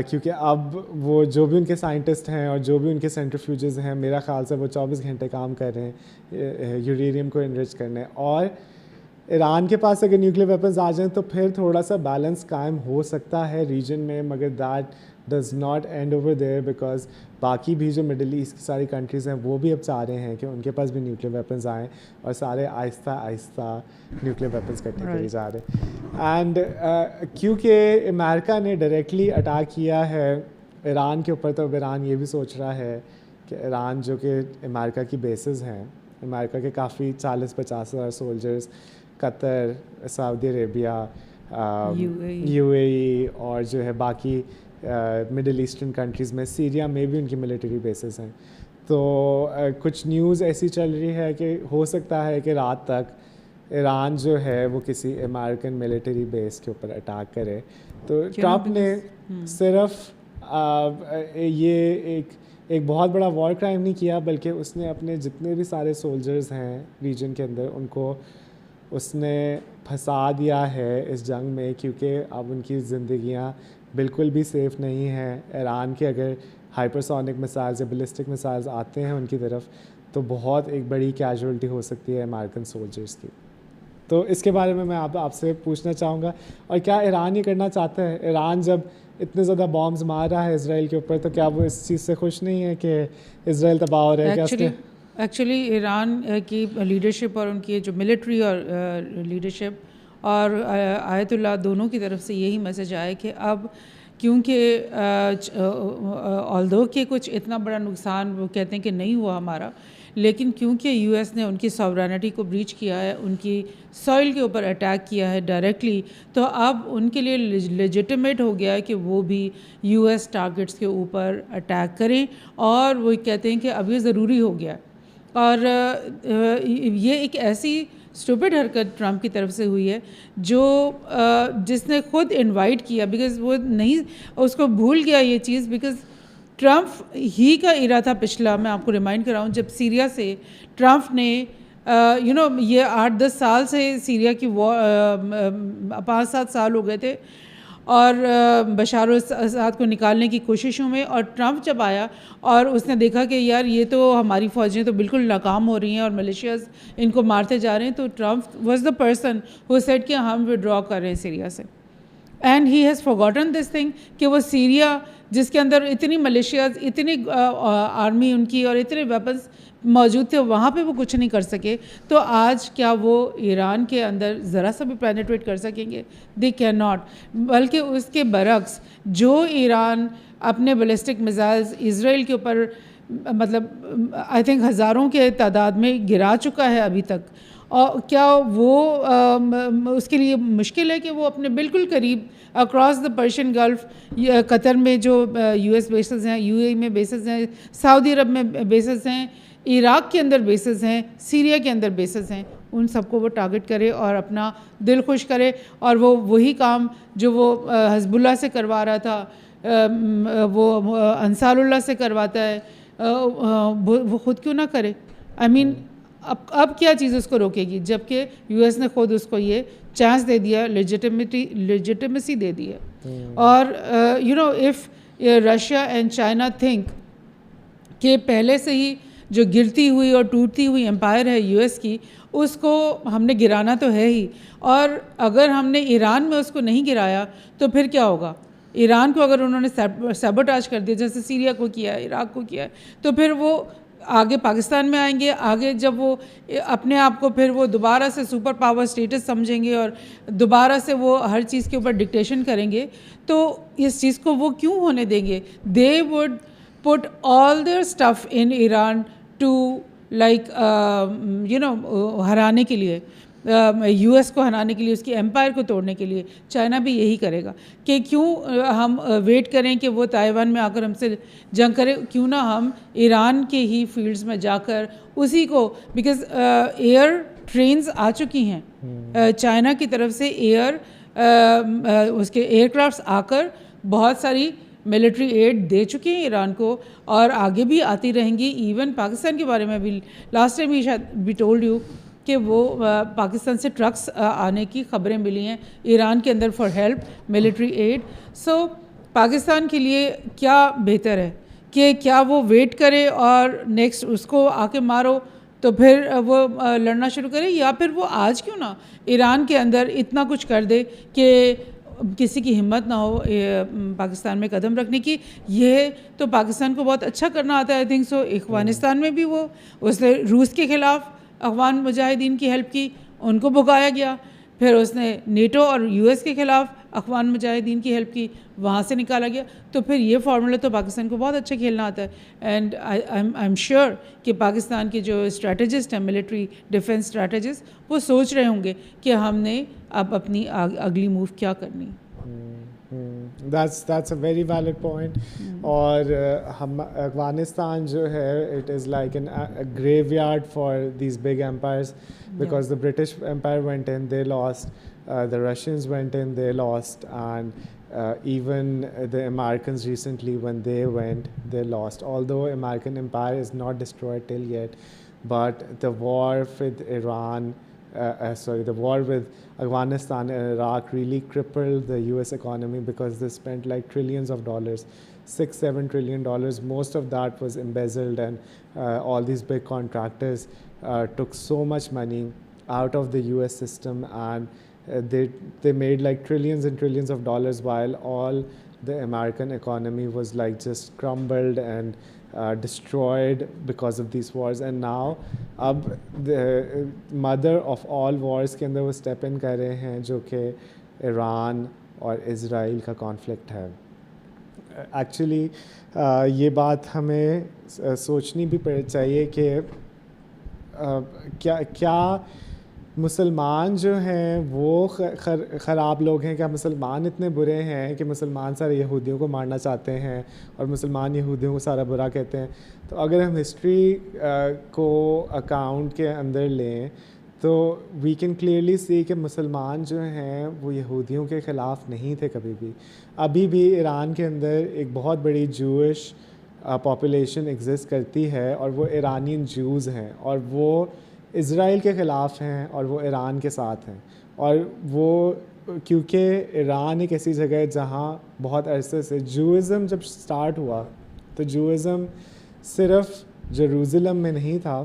کیونکہ اب وہ جو بھی ان کے سائنٹسٹ ہیں اور جو بھی ان کے سینٹریفیوجز ہیں میرا خیال سے وہ 24 گھنٹے کام کر رہے ہیں یورینیم کو انرچ کرنے. اور ایران کے پاس اگر نیوکلیئر ویپنز آ جائیں تو پھر تھوڑا سا بیلنس قائم ہو سکتا ہے ریجن میں, مگر that does not and over there, because باقی بھی جو مڈل ایسٹ کی ساری کنٹریز ہیں وہ بھی اب چاہ رہے ہیں کہ ان کے پاس بھی نیوکلیئر ویپنز آئیں, اور سارے آہستہ آہستہ نیوکلیئر ویپنز کرتے چلے جا رہے ہیں. اینڈ کیونکہ امریکہ نے ڈائریکٹلی اٹیک کیا ہے ایران کے اوپر, تو اب ایران یہ بھی سوچ رہا ہے کہ ایران جو کہ امریکہ کی بیسز ہیں, امریکہ کے کافی 40-50 ہزار soldiers Qatar, Saudi Arabia, U A E اور جو ہے باقی مڈل ایسٹرن کنٹریز میں, سیریا میں بھی ان کی ملٹری بیسز ہیں. تو کچھ نیوز ایسی چل رہی ہے کہ ہو سکتا ہے کہ رات تک ایران جو ہے وہ کسی امریکن ملٹری بیس کے اوپر اٹیک کرے. تو ٹرمپ نے صرف یہ ایک بہت بڑا وار کرائم نہیں کیا, بلکہ اس نے اپنے جتنے بھی سارے سولجرز ہیں ریجن کے اندر ان کو اس نے پھنسا دیا ہے اس جنگ میں, کیونکہ اب ان کی زندگیاں بالکل بھی سیف نہیں ہیں. ایران کے اگر ہائپرسونک میسائلز یا بلسٹک میسائلز آتے ہیں ان کی طرف تو بہت ایک بڑی کیجولٹی ہو سکتی ہے امریکن سولجرز کی. تو اس کے بارے میں آپ سے پوچھنا چاہوں گا, اور کیا ایران یہ کرنا چاہتا ہے؟ ایران جب اتنے زیادہ بامبز مار رہا ہے اسرائیل کے اوپر, تو کیا وہ اس چیز سے خوش نہیں ہے کہ اسرائیل تباہ ہو رہا ہے؟ ایکچولی ایران کی لیڈرشپ اور ان کی جو ملٹری اور لیڈرشپ اور آیت اللہ دونوں کی طرف سے یہی میسج آئے کہ اب کیونکہ آلدو کہ کچھ اتنا بڑا نقصان وہ کہتے ہیں کہ نہیں ہوا ہمارا, لیکن کیونکہ یو ایس نے ان کی ساورینٹی کو بریچ کیا ہے, ان کی سوئل کے اوپر اٹیک کیا ہے ڈائریکٹلی, تو اب ان کے لیے لیجیٹمیٹ ہو گیا ہے کہ وہ بھی یو ایس ٹارگٹس کے اوپر اٹیک کریں, اور وہ کہتے ہیں کہ اب یہ ضروری ہو گیا. اور یہ ایک ایسی اسٹوپڈ حرکت ٹرمپ کی طرف سے ہوئی ہے جو جس نے خود انوائٹ کیا, بیکاز وہ نہیں, اس کو بھول گیا یہ چیز, بیکاز ٹرمپ ہی کا ایرا تھا پچھلا. میں آپ کو ریمائنڈ کراؤں, جب سیریا سے ٹرمپ نے یہ 8-10 سال سے سیریا کی 5-7 سال ہو گئے تھے, اور بشار الاسد کو نکالنے کی کوششوں میں, اور ٹرمپ جب آیا اور اس نے دیکھا کہ یار یہ تو ہماری فوجیں تو بالکل ناکام ہو رہی ہیں اور ملیشیاز ان کو مارتے جا رہے ہیں, تو Trump was the person who said کہ ہم وڈرا کر رہے ہیں سیریا سے. And he has forgotten this thing کہ وہ سیریا جس کے اندر اتنی ملیشیاز, اتنی آرمی ان کی اور اتنے ویپنز موجود تھے, وہاں پہ وہ کچھ نہیں کر سکے. تو آج کیا وہ ایران کے اندر ذرا سا بھی پینیٹریٹ کر سکیں گے؟ They can not. بلکہ اس کے برعکس جو ایران اپنے بیلسٹک میزائلز اسرائیل کے اوپر مطلب آئی تھنک ہزاروں کے تعداد میں گرا چکا ہے ابھی تک, اور کیا وہ اس کے لیے مشکل ہے کہ وہ اپنے بالکل قریب اکراس دا پرشین گلف, قطر میں جو یو ایس بیسز ہیں, یو اے میں بیسز ہیں, سعودی عرب میں بیسز ہیں, عراق کے اندر بیسز ہیں, سیریا کے اندر بیسز ہیں, ان سب کو وہ ٹارگٹ کرے اور اپنا دل خوش کرے, اور وہ وہی کام جو وہ حزب اللہ سے کروا رہا تھا وہ انصار اللہ سے کرواتا ہے, وہ خود کیوں نہ کرے؟ آئی مین اب کیا چیز اس کو روکے گی, جب کہ یو ایس نے خود اس کو یہ چانس دے دیا, لیجیٹمیسی دے دی ہے. اور if Russia and China think کہ پہلے سے ہی جو گرتی ہوئی اور ٹوٹتی ہوئی امپائر ہے یو ایس کی, اس کو ہم نے گرانا تو ہے ہی, اور اگر ہم نے ایران میں اس کو نہیں گرایا تو پھر کیا ہوگا؟ ایران کو اگر انہوں نے سیبوٹاج کر دیا جیسے سیریا کو کیا ہے, عراق کو کیا ہے, تو پھر وہ آگے پاکستان میں آئیں گے. آگے جب وہ اپنے آپ کو پھر وہ دوبارہ سے سپر پاور سٹیٹس سمجھیں گے اور دوبارہ سے وہ ہر چیز کے اوپر ڈکٹیشن کریں گے, تو اس چیز کو وہ کیوں ہونے دیں گے؟ They would put all their stuff in Iran to like ہرانے کے لیے, یو ایس کو ہرانے کے لیے, اس کی امپائر کو توڑنے کے لیے. چائنا بھی یہی کرے گا کہ کیوں ہم ویٹ کریں کہ وہ تائیوان میں آ کر ہم سے جنگ کرے, کیوں نہ ہم ایران کے ہی فیلڈز میں جا کر اسی کو, بیکاز ایئر ٹرینز آ چکی ہیں چائنا کی طرف سے, اس کے ایئر کرافٹس آ کر بہت ساری ملٹری ایڈ دے چکے ہیں ایران کو, اور آگے بھی آتی رہیں گی. ایون پاکستان کے بارے میں بھی لاسٹ ٹائم ہی شاید بھی ٹولڈ یو کہ وہ پاکستان سے ٹرکس آنے کی خبریں ملی ہیں ایران کے اندر فار ہیلپ ملٹری ایڈ. سو پاکستان کے لیے کیا بہتر ہے کہ کیا وہ ویٹ کرے اور نیکسٹ اس کو آ کے مارو تو پھر وہ لڑنا شروع کرے, یا پھر وہ آج کیوں نہ ایران کے اندر اتنا کچھ کر دے کہ کسی کی ہمت نہ ہو پاکستان میں قدم رکھنے کی. یہ تو پاکستان کو بہت اچھا کرنا آتا ہے آئی تھنک سو. افغانستان میں بھی وہ اس نے روس کے خلاف افغان مجاہدین کی ہیلپ کی, ان کو بھگایا گیا. پھر اس نے نیٹو اور یو ایس کے خلاف افغان مجاہدین کی ہیلپ کی, وہاں سے نکالا گیا. تو پھر یہ فارمولا تو پاکستان کو بہت اچھا کھیلنا آتا ہے. اینڈ آئی ایم شیور کہ پاکستان کے جو اسٹریٹجسٹ ہیں, ملٹری ڈیفینس اسٹریٹجسٹ, وہ سوچ رہے ہوں گے کہ ہم نے اب اپنی اگلی موو کیا کرنی. That's a very valid point. اور ہم افغانستان جو ہے it is like a graveyard for these big empires because the British Empire went in, they lost, the Russians went in, they lost, and even the Americans recently when they went, they lost. Although American empire is not destroyed till yet, but the war with Iran, the war with Afghanistan and Iraq really crippled the US economy because they spent like trillions of dollars, $6-7 trillion. Most of that was embezzled, and all these big contractors took so much money out of the US system, and they made like trillions and trillions of dollars while all the American economy was like just crumbled and destroyed because of these wars. And now اب the mother of all wars کے اندر وہ step in کر رہے ہیں جو کہ ایران اور اسرائیل کا کانفلکٹ ہے. ایکچولی یہ بات ہمیں سوچنی بھی چاہیے کہ کیا مسلمان جو ہیں وہ خراب لوگ ہیں, کیا مسلمان اتنے برے ہیں کہ مسلمان سارے یہودیوں کو مارنا چاہتے ہیں اور مسلمان یہودیوں کو سارا برا کہتے ہیں. تو اگر ہم ہسٹری کو اکاؤنٹ کے اندر لیں تو وی کین کلیئرلی سی کہ مسلمان جو ہیں وہ یہودیوں کے خلاف نہیں تھے کبھی بھی. ابھی بھی ایران کے اندر ایک بہت بڑی جوئش پاپولیشن ایگزسٹ کرتی ہے اور وہ ایرانین جوز ہیں, اور وہ اسرائیل کے خلاف ہیں اور وہ ایران کے ساتھ ہیں. اور وہ کیونکہ ایران ایک ایسی جگہ ہے جہاں بہت عرصے سے جوئزم جب سٹارٹ ہوا تو جوئزم صرف جیروزلم میں نہیں تھا,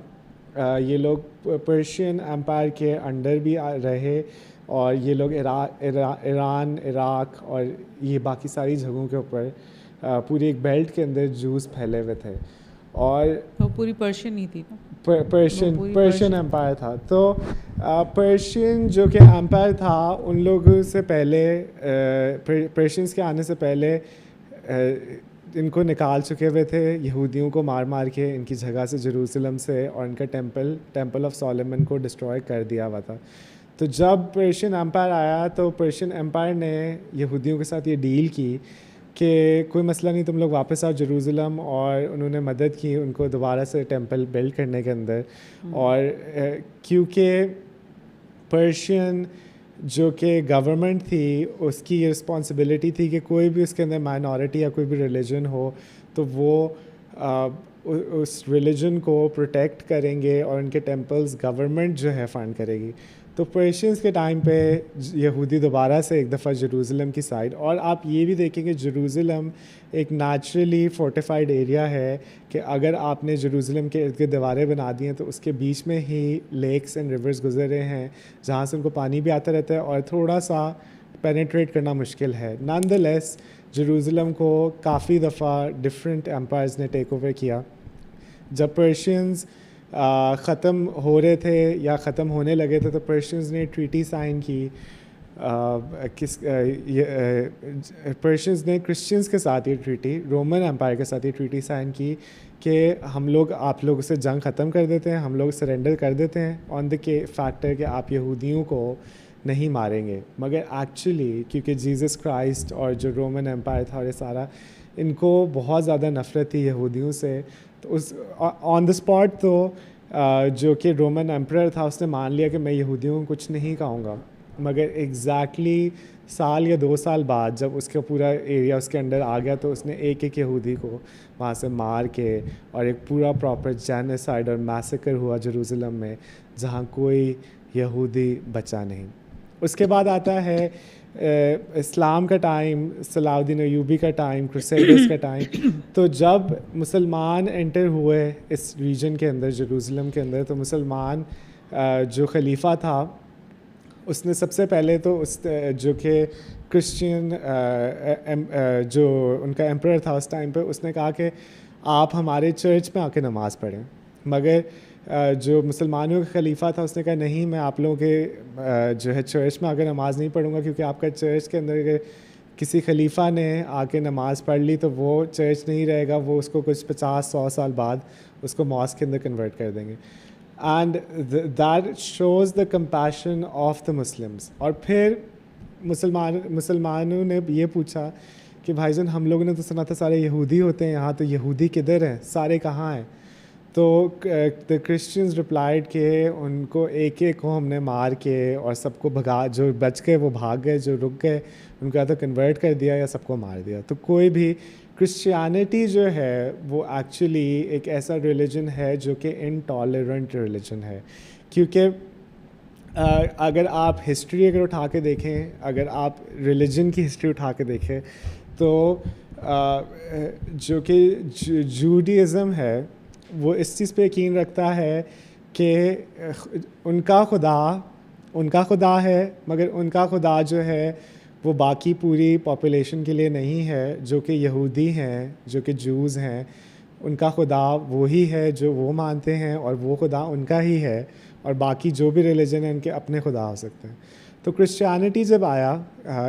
یہ لوگ پرشین امپائر کے انڈر بھی رہے, اور یہ لوگ ایران, عراق اور یہ باقی ساری جگہوں کے اوپر پوری ایک بیلٹ کے اندر جوز پھیلے ہوئے تھے. اور پوری پرشین نہیں تھی, پرشین امپائر تھا. تو پرشین جو کہ امپائر تھا ان لوگوں سے پہلے, پرشینس کے آنے سے پہلے ان کو نکال چکے ہوئے تھے یہودیوں کو مار مار کے ان کی جگہ سے, جیروسلم سے, اور ان کا ٹیمپل آف سولومن کو ڈسٹروائے کر دیا ہوا تھا. تو جب پرشین امپائر آیا تو پرشین امپائر نے یہودیوں کے ساتھ یہ ڈیل کی کہ کوئی مسئلہ نہیں, تم لوگ واپس آؤ جیروزلم, اور انہوں نے مدد کی ان کو دوبارہ سے ٹیمپل بلڈ کرنے کے اندر. اور کیونکہ پرشین جو کہ گورنمنٹ تھی اس کی یہ رسپانسبلٹی تھی کہ کوئی بھی اس کے اندر مائنورٹی یا کوئی بھی ریلیجن ہو تو وہ اس ریلیجن کو پروٹیکٹ کریں گے, اور ان کے ٹیمپلز گورنمنٹ جو ہے فنڈ کرے گی. تو پرشینس کے ٹائم پہ یہودی دوبارہ سے ایک دفعہ جیروزلم کی سائڈ, اور آپ یہ بھی دیکھیں کہ جیروزلم ایک نیچرلی فورٹیفائڈ ایریا ہے کہ اگر آپ نے جیروزلم کے ارد گرد دیواریں بنا دی ہیں تو اس کے بیچ میں ہی لیکس اینڈ ریورز گزر رہے ہیں جہاں سے ان کو پانی بھی آتا رہتا ہے اور تھوڑا سا پینیٹریٹ کرنا مشکل ہے. نان دا لیس جیروزلم کو کافی دفعہ ڈفرینٹ امپائرز نے ٹیک اوور کیا. جب پرشینز ختم ہو رہے تھے یا ختم ہونے لگے تھے تو پرشینز نے ٹریٹی سائن کی, پرشینز نے کرسچنس کے ساتھ یہ ٹریٹی, رومن امپائر کے ساتھ یہ ٹریٹی سائن کی کہ ہم لوگ آپ لوگوں سے جنگ ختم کر دیتے ہیں, ہم لوگ سرنڈر کر دیتے ہیں آن دا فیکٹر کہ آپ یہودیوں کو نہیں ماریں گے. مگر ایکچولی کیونکہ جیزس کرائسٹ اور جو رومن امپائر تھا اور یہ سارا, ان کو بہت زیادہ نفرت تھی یہودیوں سے. تو اس آن دا اسپاٹ تو جو کہ رومن امپرر تھا اس نے مان لیا کہ میں یہودیوں کو کچھ نہیں کہوں گا. مگر ایگزیکٹلی سال یا 2 سال بعد جب اس کا پورا ایریا اس کے انڈر آ گیا تو اس نے ایک یہودی کو وہاں سے مار کے, اور ایک پورا پراپر جینوسائیڈ اور میسیکر ہوا جیروزلم میں جہاں کوئی یہودی بچا نہیں. اس کے بعد آتا ہے اسلام کا ٹائم، صلاح الدین ایوبی کا ٹائم، کروسیڈرز کا ٹائم. تو جب مسلمان انٹر ہوئے اس ریجن کے اندر، جیروزلم کے اندر، تو مسلمان جو خلیفہ تھا اس نے سب سے پہلے تو اس جو کہ کرسچین جو ان کا ایمپرر تھا اس ٹائم پہ، اس نے کہا کہ آپ ہمارے چرچ میں آ کے نماز پڑھیں. مگر جو مسلمانوں کا خلیفہ تھا اس نے کہا نہیں، میں آپ لوگوں کے جو ہے چرچ میں آ کے نماز نہیں پڑھوں گا، کیونکہ آپ کا چرچ کے اندر اگر کسی خلیفہ نے آ کے نماز پڑھ لی تو وہ چرچ نہیں رہے گا، وہ اس کو کچھ 50-100 سال بعد اس کو ماسک کے اندر کنورٹ کر دیں گے. And that shows the compassion of the Muslims. اور پھر مسلمانوں نے یہ پوچھا کہ بھائی جان ہم لوگوں نے تو سنا تھا سارے یہودی ہوتے ہیں یہاں، تو یہودی کدھر ہیں، سارے کہاں ہیں؟ تو دا کرسچنز ریپلائڈ کہ ان کو ایک ایک کو ہم نے مار کے اور سب کو بھگا، جو بچ گئے وہ بھاگ گئے، جو رک گئے ان کو یا تو کنورٹ کر دیا یا سب کو مار دیا. تو کوئی بھی کرسچیانٹی جو ہے وہ ایکچولی ایک ایسا ریلیجن ہے جو کہ انٹالرنٹ ریلیجن ہے. کیونکہ اگر آپ ہسٹری اگر اٹھا کے دیکھیں، اگر آپ ریلیجن کی ہسٹری اٹھا کے دیکھیں تو جو کہ جوڈیزم ہے وہ اس چیز پہ یقین رکھتا ہے کہ ان کا خدا ہے، مگر ان کا خدا جو ہے وہ باقی پوری پاپولیشن کے لیے نہیں ہے. جو کہ یہودی ہیں، جو کہ جوز ہیں، ان کا خدا وہی ہے جو وہ مانتے ہیں، اور وہ خدا ان کا ہی ہے، اور باقی جو بھی ریلیجن ہیں ان کے اپنے خدا ہو سکتے ہیں. تو کرسچیانٹی جب آیا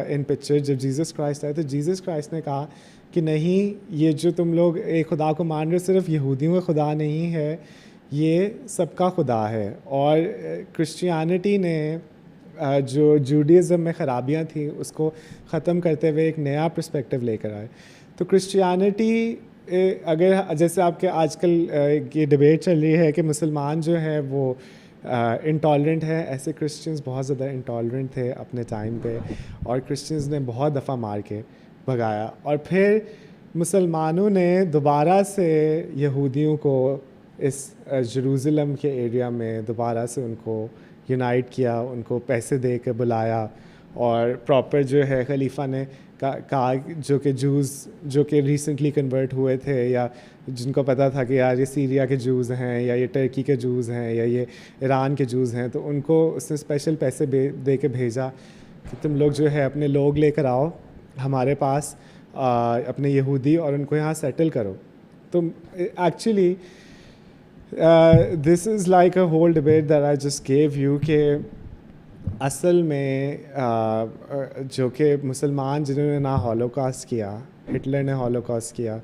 ان پکچر، جب جیزس کرائسٹ آئے تو جیزس کرائسٹ نے کہا کہ نہیں، یہ جو تم لوگ ایک خدا کو مان رہے ہو صرف یہودیوں کا خدا نہیں ہے، یہ سب کا خدا ہے. اور کرسچیانٹی نے جو جوڈیزم میں خرابیاں تھیں اس کو ختم کرتے ہوئے ایک نیا پرسپیکٹیو لے کر آئے. تو کرسچیانٹی اگر جیسے آپ کے آج کل یہ ڈبیٹ چل رہی ہے کہ مسلمان جو ہے وہ انٹالرنٹ ہے، ایسے کرسچنز بہت زیادہ انٹالرنٹ تھے اپنے ٹائم پہ، اور کرسچنز نے بہت دفعہ مار کے بھگایا. اور پھر مسلمانوں نے دوبارہ سے یہودیوں کو اس جیروزلم کے ایریا میں دوبارہ سے ان کو یونائٹ کیا، ان کو پیسے دے کے بلایا، اور پراپر جو ہے خلیفہ نے کہا جو کہ جوز جو کہ ریسنٹلی کنورٹ ہوئے تھے، یا جن کو پتہ تھا کہ یار یہ سیریا کے جوز ہیں، یا یہ ٹرکی کے جوز ہیں، یا یہ ایران کے جوز ہیں، تو ان کو اس نے اسپیشل پیسے دے کے بھیجا کہ تم لوگ جو ہے اپنے لوگ لے کر آؤ ہمارے پاس، اپنے یہودی، اور ان کو یہاں سیٹل کرو. تو actually this is like a whole debate that I just give you کہ اصل میں جو کہ مسلمان جنہوں نے نہ ہولوکاسٹ کیا، ہٹلر نے ہولوکاسٹ کیا،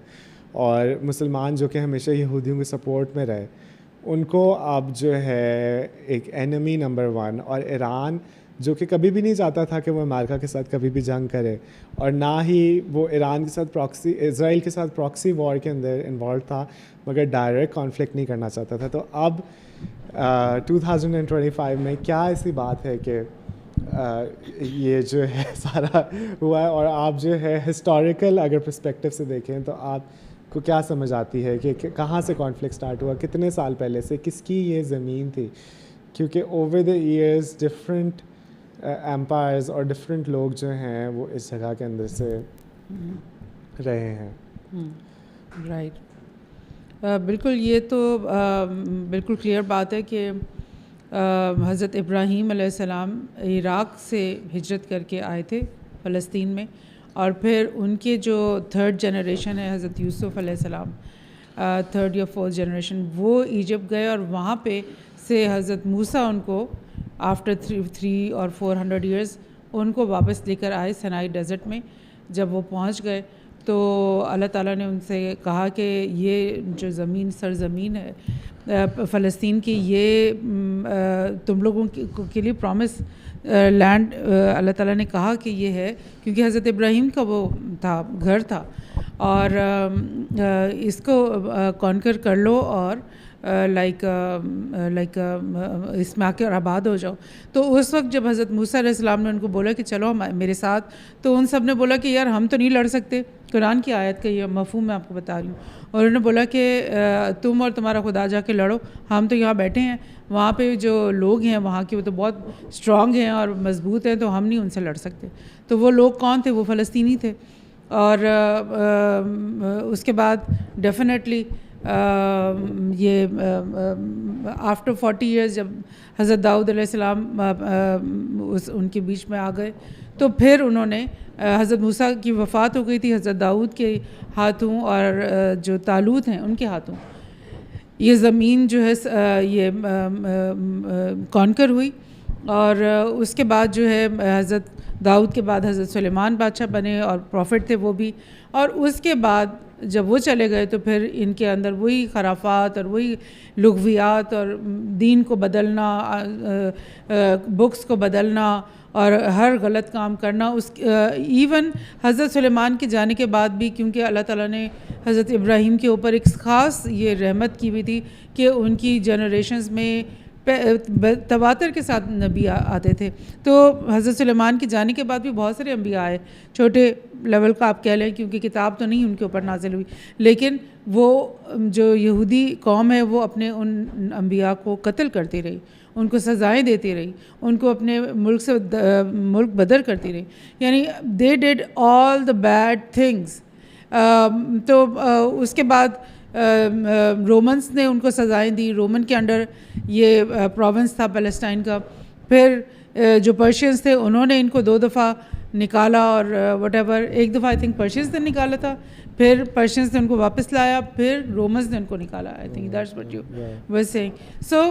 اور مسلمان جو کہ ہمیشہ یہودیوں کے سپورٹ میں رہے، ان کو اب جو ہے ایک اینمی نمبر 1، اور ایران جو کہ کبھی بھی نہیں چاہتا تھا کہ وہ امریکہ کے ساتھ کبھی بھی جنگ کرے، اور نہ ہی وہ ایران کے ساتھ اسرائیل کے ساتھ پراکسی وار کے اندر انوالو تھا، مگر ڈائریکٹ کانفلکٹ نہیں کرنا چاہتا تھا. تو اب 2025 میں کیا ایسی بات ہے کہ یہ جو ہے سارا ہوا ہے؟ اور آپ جو ہے ہسٹوریکل اگر پرسپیکٹیو سے دیکھیں تو آپ کو کیا سمجھ آتی ہے کہ کہاں سے کانفلکٹ سٹارٹ ہوا، کتنے سال پہلے سے، کس کی یہ زمین تھی؟ کیونکہ over the years different empires اور ڈفرینٹ لوگ جو ہیں وہ اس جگہ کے اندر سے رہے ہیں. رائٹ، بالکل. یہ تو بالکل کلیئر بات ہے کہ حضرت ابراہیم علیہ السلام عراق سے ہجرت کر کے آئے تھے فلسطین میں، اور پھر ان کے جو 3rd جنریشن ہے حضرت یوسف علیہ السلام، 3rd یا 4th جنریشن، وہ ایجپٹ گئے، اور وہاں پہ سے حضرت موسیٰ ان کو آفٹر 300 اور 400 ایئرز ان کو واپس لے کر آئے سینائی ڈیزرٹ میں. جب وہ پہنچ گئے تو اللہ تعالیٰ نے ان سے کہا کہ یہ جو سرزمین ہے فلسطین کی، یہ تم لوگوں کے لیے پرومس لینڈ اللہ تعالیٰ نے کہا کہ یہ ہے، کیونکہ حضرت ابراہیم کا وہ تھا، گھر تھا، اور اس کو کانکر کر لو اور لائک اس میں آ کے اور آباد ہو جاؤ. تو اس وقت جب حضرت موسیٰ علیہ السلام نے ان کو بولا کہ چلو میرے ساتھ, تو ان سب نے بولا کہ یار ہم تو نہیں لڑ سکتے. قرآن کی آیت کا یہ مفہوم میں آپ کو بتا رہی ہوں. اور انہوں نے بولا کہ تم اور تمہارا خدا جا کے لڑو, ہم تو یہاں بیٹھے ہیں. وہاں پہ جو لوگ ہیں وہاں کے وہ تو بہت اسٹرانگ ہیں اور مضبوط ہیں, تو ہم نہیں ان سے لڑ سکتے. تو وہ لوگ کون تھے؟ وہ فلسطینی تھے. اور اس کے بعد ڈیفینیٹلی یہ آفٹر 40 ایئرز جب حضرت داؤد علیہ السلام ان کے بیچ میں آ گئے, تو پھر انہوں نے حضرت موسیٰ کی وفات ہو گئی تھی حضرت داؤد کے ہاتھوں, اور جو طالوت ہیں ان کے ہاتھوں یہ زمین جو ہے یہ کانکر ہوئی. اور اس کے بعد جو ہے حضرت داؤد کے بعد حضرت سلیمان بادشاہ بنے اور پروفٹ تھے وہ بھی. اور اس کے بعد جب وہ چلے گئے تو پھر ان کے اندر وہی خرافات اور وہی لغویات اور دین کو بدلنا, بکس کو بدلنا اور ہر غلط کام کرنا. ایون حضرت سلیمان کے جانے کے بعد بھی, کیونکہ اللہ تعالیٰ نے حضرت ابراہیم کے اوپر ایک خاص یہ رحمت کی ہوئی تھی کہ ان کی جنریشنز میں تواتر کے ساتھ نبی آتے تھے. تو حضرت سلیمان کے جانے کے بعد بھی بہت سارے انبیاء آئے, چھوٹے لیول کا آپ کہہ لیں, کیونکہ کتاب تو نہیں ان کے اوپر نازل ہوئی, لیکن وہ جو یہودی قوم ہے وہ اپنے ان انبیاء کو قتل کرتی رہی, ان کو سزائیں دیتی رہی, ان کو اپنے ملک سے ملک بدر کرتی رہی. یعنی they did all the bad things. تو اس کے بعد رومنس نے ان کو سزائیں دی. رومن کے انڈر یہ پروونس تھا پیلسٹائن کا. پھر جو پرشینز تھے انہوں نے ان کو 2 دفعہ نکالا, اور وٹ ایور, ایک دفعہ آئی تھنک پرشینز نے نکالا تھا, پھر پرشینز نے ان کو واپس لایا, پھر رومنز نے ان کو نکالا. I think that's what you were saying. So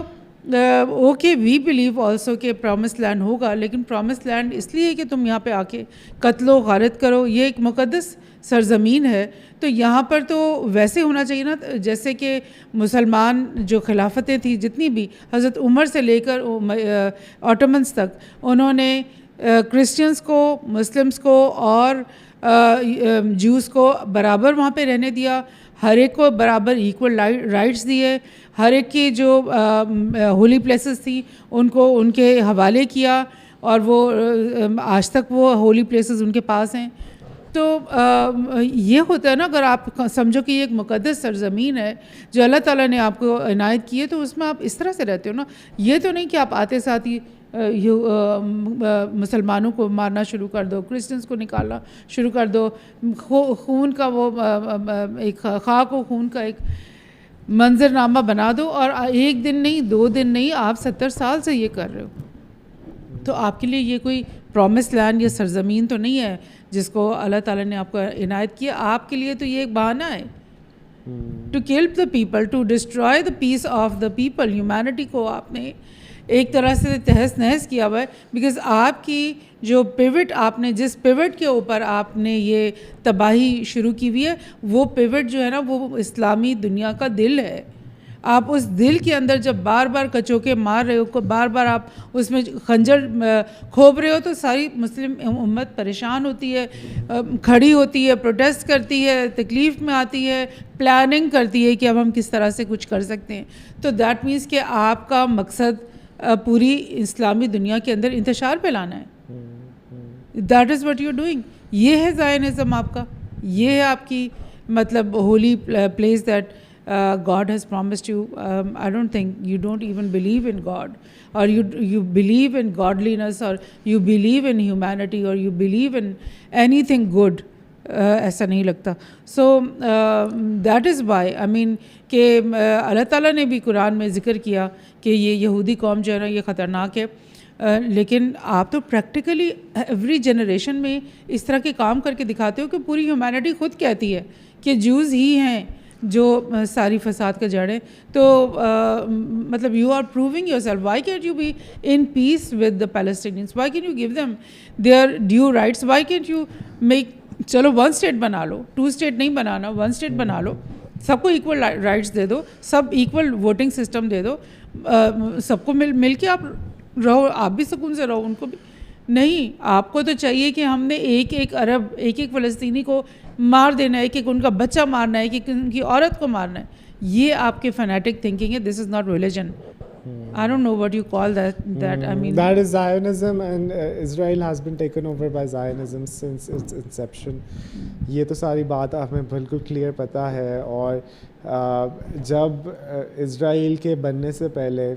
okay, we believe also کہ پرومس لینڈ ہوگا, لیکن پرومس لینڈ اس لیے کہ تم یہاں پہ آ کے قتل و غارت کرو. یہ ایک مقدس سرزمین ہے, تو یہاں پر تو ویسے ہونا چاہیے نا جیسے کہ مسلمان جو خلافتیں تھیں جتنی بھی, حضرت عمر سے لے کر آٹومنس تک, انہوں نے کرسچنس کو, مسلمس کو اور جوز کو برابر وہاں پہ رہنے دیا. ہر ایک کو برابر ایکول رائٹس دیے. ہر ایک کی جو ہولی پلیسز تھیں ان کو ان کے حوالے کیا, اور وہ آج تک وہ ہولی پلیسز ان کے پاس ہیں. تو یہ ہوتا ہے نا, اگر آپ سمجھو کہ یہ ایک مقدس سرزمین ہے جو اللہ تعالیٰ نے آپ کو عنایت کی ہے, تو اس میں آپ اس طرح سے رہتے ہو نا. یہ تو نہیں کہ آپ آتے ساتھ ہی مسلمانوں کو مارنا شروع کر دو, کرسچنس کو نکالنا شروع کر دو, خون کا وہ ایک خاک و خون کا ایک منظرنامہ بنا دو, اور 1 دن نہیں 2 دن نہیں, آپ 70 سال سے یہ کر رہے ہو. تو آپ کے لیے یہ کوئی پرومس لینڈ یا سرزمین تو نہیں ہے جس کو اللہ تعالیٰ نے آپ کو عنایت کیا. آپ کے لیے تو یہ ایک بہانہ ہے to kill the people, to destroy the peace of the people. Humanity کو آپ نے ایک طرح سے تہس نہس کیا ہوا ہے, بیکاز آپ کی جو پیوٹ, آپ نے جس پیوٹ کے اوپر آپ نے یہ تباہی شروع کی ہوئی ہے, وہ پیوٹ جو ہے نا وہ اسلامی دنیا کا دل ہے. آپ اس دل کے اندر جب بار بار کچوکے مار رہے ہو, بار بار آپ اس میں خنجر کھوب رہے ہو, تو ساری مسلم امت پریشان ہوتی ہے, کھڑی ہوتی ہے, پروٹیسٹ کرتی ہے, تکلیف میں آتی ہے, پلاننگ کرتی ہے کہ اب ہم کس طرح سے کچھ کر سکتے ہیں. تو دیٹ مینس کہ آپ کا مقصد پوری اسلامی دنیا کے اندر انتشار پھیلانا ہے. That is what you are doing. یہ ہے زائنزم آپ کا, یہ ہے آپ کی مطلب holy place that God has promised you. I don't think you don't even believe in God, or you believe in godliness, or you believe in humanity, or you believe in anything good. ایسا نہیں لگتا. So that is why I mean کہ اللہ تعالیٰ نے بھی قرآن میں ذکر کیا کہ یہ یہودی قوم جو ہے نا یہ خطرناک ہے, لیکن آپ تو پریکٹیکلی ایوری جنریشن میں اس طرح کے کام کر کے دکھاتے ہو کہ پوری ہیومینٹی خود کہتی ہے کہ جوز ہی ہیں جو ساری فساد کا جڑ ہے. تو مطلب you are proving yourself. Why can't you be in peace with the Palestinians? Why can you give them their due rights? Why can't you make, چلو 1 اسٹیٹ بنا لو, 2 اسٹیٹ نہیں بنانا, 1 اسٹیٹ بنا لو, سب کو ایکول رائٹس دے دو, سب equal voting system دے دو, سب کو مل کے آپ رہو, آپ بھی سکون سے رہو, ان کو بھی نہیں. آپ کو تو چاہیے کہ ہم نے ایک عرب, ایک فلسطینی کو مار دینا ہے, ایک ان کا بچہ مارنا ہے, ایک ان کی عورت کو مارنا ہے. یہ آپ کے فنیٹک تھنکنگ ہے. This is not religion. I don't know what you call that. I mean, that is Zionism, and Israel has been taken over by Zionism since its inception. یہ تو ساری بات ہمیں بالکل کلیئر پتہ ہے. اور جب اسرائیل کے بننے سے پہلے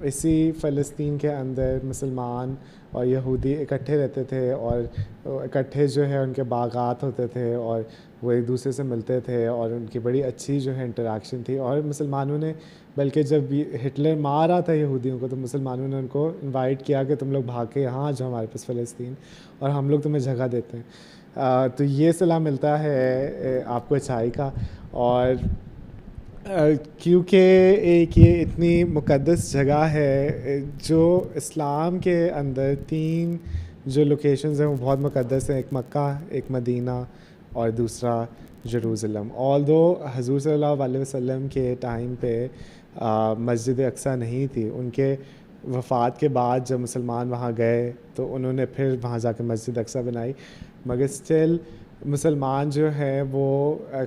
اسی فلسطین کے اندر مسلمان اور یہودی اکٹھے رہتے تھے, اور اکٹھے جو ہے ان کے باغات ہوتے تھے, اور وہ ایک دوسرے سے ملتے تھے, اور ان کی بڑی اچھی جو ہے انٹریکشن تھی. اور مسلمانوں نے بلکہ جب ہٹلر مار رہا تھا یہودیوں کو, تو مسلمانوں نے ان کو انوائٹ کیا کہ تم لوگ بھاگ کے یہاں آ جاؤ ہمارے پاس فلسطین, اور ہم لوگ تمہیں جگہ دیتے ہیں. تو یہ صلاح ملتا ہے آپ کو اچھائی کا. اور کیونکہ ایک یہ اتنی مقدس جگہ ہے, جو اسلام کے اندر 3 جو لوکیشنز ہیں وہ بہت مقدس ہیں. ایک مکہ, ایک مدینہ, اور دوسرا جروزلم. آلدو حضور صلی اللہ علیہ وسلم کے ٹائم پہ مسجد اقصیٰ نہیں تھی. ان کے وفات کے بعد جب مسلمان وہاں گئے تو انہوں نے پھر وہاں جا کے مسجد اقصیٰ بنائی, مگر اسٹل مسلمان جو ہیں وہ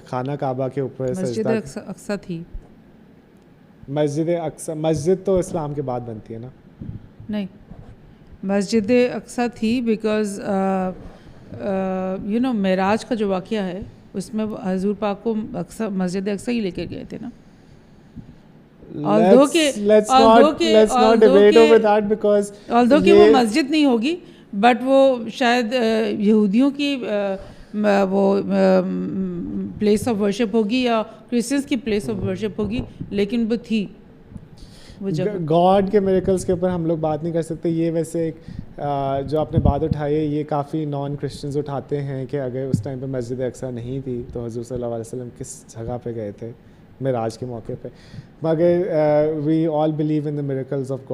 خانہ کعبہ کے اوپر مسجد اقصیٰ تھی. مسجد اقصیٰ, مسجد تو اسلام کے بعد بنتی ہے نا؟ نہیں, مسجد اقصیٰ تھی بیکاز معراج کا جو واقعہ ہے اس میں حضور پاک کو مسجد اقصیٰ ہی لے کے گئے تھے نا. although کہ وہ مسجد نہیں ہوگی, بٹ وہ شاید یہودیوں کی وہ پلیس آف ورشپ ہوگی یا کرسچنس کی پلیس آف ورشپ ہوگی, لیکن وہ تھی وہ جگہ. گاڈ کے میریکلس کے اوپر ہم لوگ بات نہیں کر سکتے. یہ ویسے ایک جو آپ نے بات اٹھائی ہے, یہ کافی نان کرسچنز اٹھاتے ہیں کہ اگر اس ٹائم پہ مسجد اقصیٰ نہیں تھی تو حضور صلی اللہ علیہ وسلم کس جگہ پہ گئے تھے معراج کے موقع پہ. مگر we all believe in the miracles of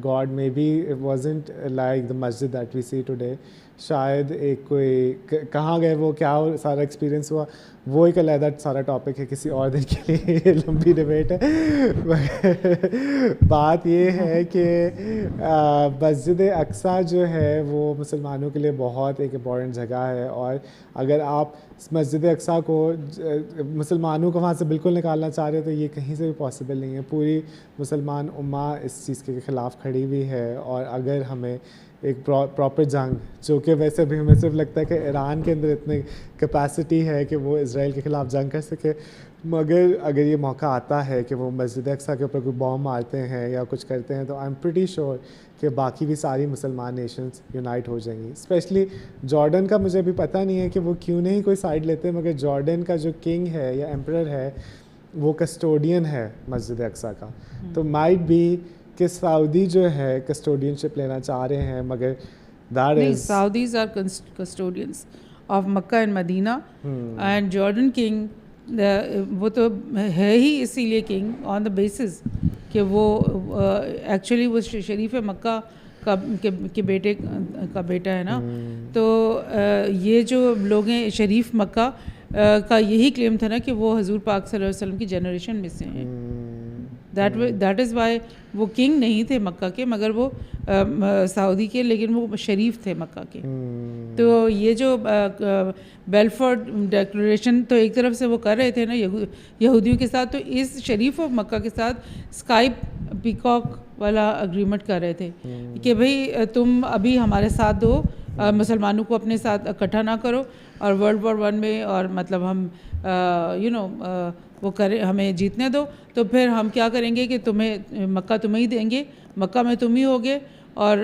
God. Maybe it wasn't like the مسجد دیٹ وی سی ٹوڈے. شاید ایک کوئی کہاں گئے وہ, کیا سارا ایکسپیرئنس ہوا, وہ ایک علیحدہ سارا ٹاپک ہے کسی اور دن کے لیے, لمبی ڈبیٹ ہے. بات یہ ہے کہ مسجد اقصیٰ جو ہے وہ مسلمانوں کے لیے بہت ایک امپورٹنٹ جگہ ہے. اور اگر آپ مسجد اقصیٰ کو مسلمانوں کو وہاں سے بالکل نکالنا چاہ رہے تو یہ کہیں سے بھی پاسبل نہیں ہے. پوری مسلمان امہ اس چیز کے خلاف کھڑی ہوئی ہے. اور اگر ہمیں ایک پراپر جنگ, جو کہ ویسے بھی ہمیں صرف لگتا ہے کہ ایران کے اندر اتنی کیپیسٹی ہے کہ وہ اسرائیل کے خلاف جنگ کر سکے, مگر اگر یہ موقع آتا ہے کہ وہ مسجد اقصیٰ کے اوپر کوئی بام مارتے ہیں یا کچھ کرتے ہیں, تو آئی ایم پریٹی شیور کہ باقی بھی ساری مسلمان نیشنز یونائٹ ہو جائیں گی. اسپیشلی جارڈن کا مجھے بھی پتہ نہیں ہے کہ وہ کیوں نہیں کوئی سائڈ لیتے, مگر جارڈن کا جو کنگ ہے یا ایمپرر ہے وہ کسٹوڈین ہے مسجد اقصیٰ کا. تو مائٹ بی کہ سعودی جو ہے کسٹوڈین شپ لینا چاہ رہے ہیں, مگر Saudis are custodians of Mecca and Medina, and Jordan king وہ تو ہے ہی اسی لیے کنگ آن دا بیسس کہ وہ ایکچولی وہ شریف مکہ کے بیٹے کا بیٹا ہے نا. تو یہ جو لوگ ہیں شریف مکہ کا یہی کلیم تھا نا کہ وہ حضور پاک صلی اللہ علیہ وسلم کی جنریشن میں سے ہیں. دیٹ از وائی وہ کنگ نہیں تھے مکہ کے, مگر وہ سعودی کے, لیکن وہ شریف تھے مکہ کے. تو یہ جو بیلفورڈ ڈیکلریشن تو ایک طرف سے وہ کر رہے تھے نا یہودیوں کے ساتھ, تو اس شریف آف مکہ کے ساتھ اسکائپ پیکاک والا اگریمنٹ کر رہے تھے کہ بھئی تم ابھی ہمارے ساتھ دو, مسلمانوں کو اپنے ساتھ اکٹھا نہ کرو, اور ورلڈ وار 1 میں اور مطلب ہم وہ کرے ہمیں جیتنے دو, تو پھر ہم کیا کریں گے کہ تمہیں مکہ تمہیں ہی دیں گے, مکہ میں تم ہی ہوگے, اور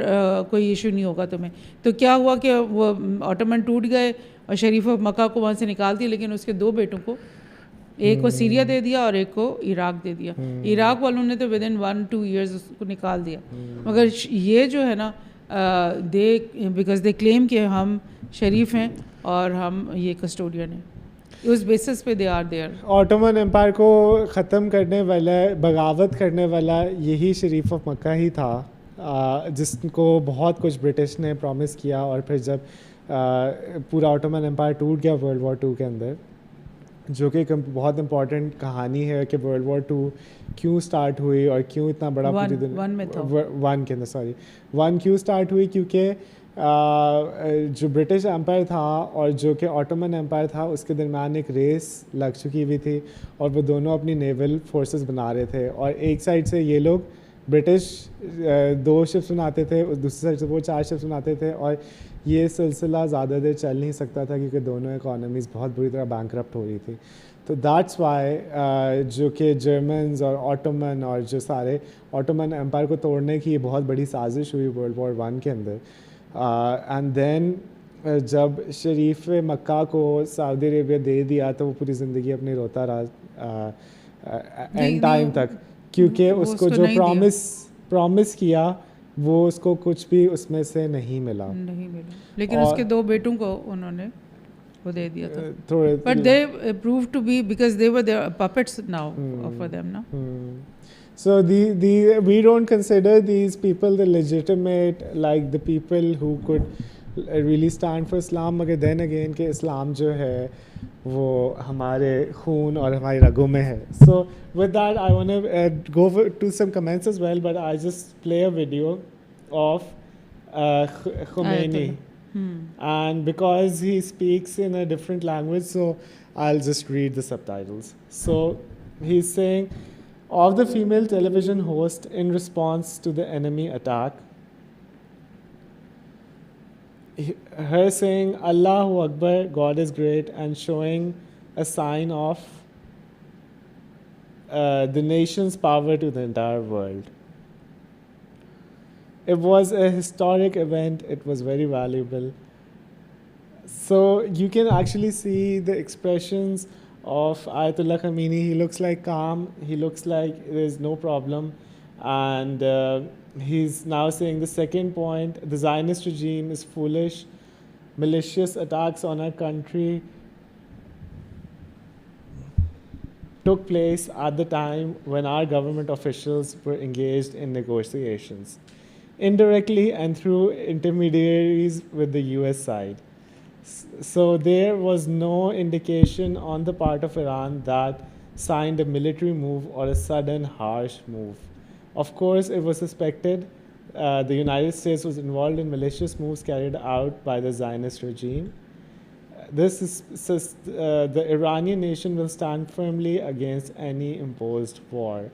کوئی ایشو نہیں ہوگا تمہیں. تو کیا ہوا کہ وہ آٹومن ٹوٹ گئے اور شریف آف مکہ کو وہاں سے نکال دیا, لیکن اس کے 2 بیٹوں کو, ایک کو سیریا دے دیا اور ایک کو عراق دے دیا. عراق والوں نے تو ودن 1-2 ایئرز اس کو نکال دیا, مگر یہ جو ہے نا بیکاز دے کلیم کہ ہم شریف ہیں اور ہم یہ کسٹوڈین ہیں, اس بیسس پہ they are there. Ottoman Empire کو ختم کرنے والا, بغاوت کرنے والا یہی شریف آف مکہ ہی تھا, جس کو بہت کچھ برٹش نے پرومس کیا. اور پھر جب پورا آٹومن امپائر ٹوٹ گیا ورلڈ وار 2 کے اندر, جو کہ ایک بہت امپورٹنٹ کہانی ہے کہ ورلڈ وار 2 کیوں اسٹارٹ ہوئی اور کیوں اتنا بڑا پوری دنیا 1 کے اندر 1 کیوں اسٹارٹ ہوئی, کیونکہ جو برٹش امپائر تھا اور جو کہ آٹومن امپائر تھا اس کے درمیان ایک ریس لگ چکی ہوئی تھی اور وہ دونوں اپنی نیول فورسز بنا رہے تھے. اور ایک سائڈ سے یہ لوگ برٹش 2 شپس بناتے تھے, دوسری سائڈ سے وہ 4 شپس بناتے تھے, اور یہ سلسلہ زیادہ دیر چل نہیں سکتا تھا کیونکہ دونوں اکانومیز بہت بری طرح بینکرپٹ ہو رہی تھی. تو دیٹس وائی جو کہ جرمنز اور آٹومن اور جو سارے آٹومن امپائر کو توڑنے کی یہ بہت بڑی سازش ہوئی ورلڈ وار 1 کے اندر. اینڈ دین جب شریف مکہ کو سعودی عربیہ دے دیا تو وہ پوری زندگی اپنی روتا رہا اینڈ ٹائم تک, کیونکہ اس کو جو پرومس کیا وہ اس کو کچھ بھی اس میں سے نہیں ملا. لیکن اس کے 2 بیٹوں کو انہوں نے وہ دے دیا تھا. But they proved to be, because they were their puppets now for them, no? So we don't consider these people the legitimate, like the people who could really stand for Islam. مگر then again کہ اسلام جو ہے وہ ہمارے خون اور ہماری رگوں میں ہے. So with that I want to go to some comments as well, but I just play a video of Khomeini. And because he speaks in a different language, so I'll just read the subtitles. So he's saying, of the female television host in response to the enemy attack, her saying Allahu Akbar, God is great, and showing a sign of the nation's power to the entire world. It was a historic event. It was very valuable. So you can actually see the expressions of Ayatollah Khomeini. He looks like calm. He looks like there's no problem. And he's now saying the second point, the Zionist regime is foolish. Malicious attacks on our country took place at the time when our government officials were engaged in negotiations, indirectly and through intermediaries with the US side. So there was no indication on the part of Iran that signed a military move or a sudden harsh move. Of course, it was suspected the United States was involved in malicious moves carried out by the Zionist regime. The Iranian nation will stand firmly against any imposed war.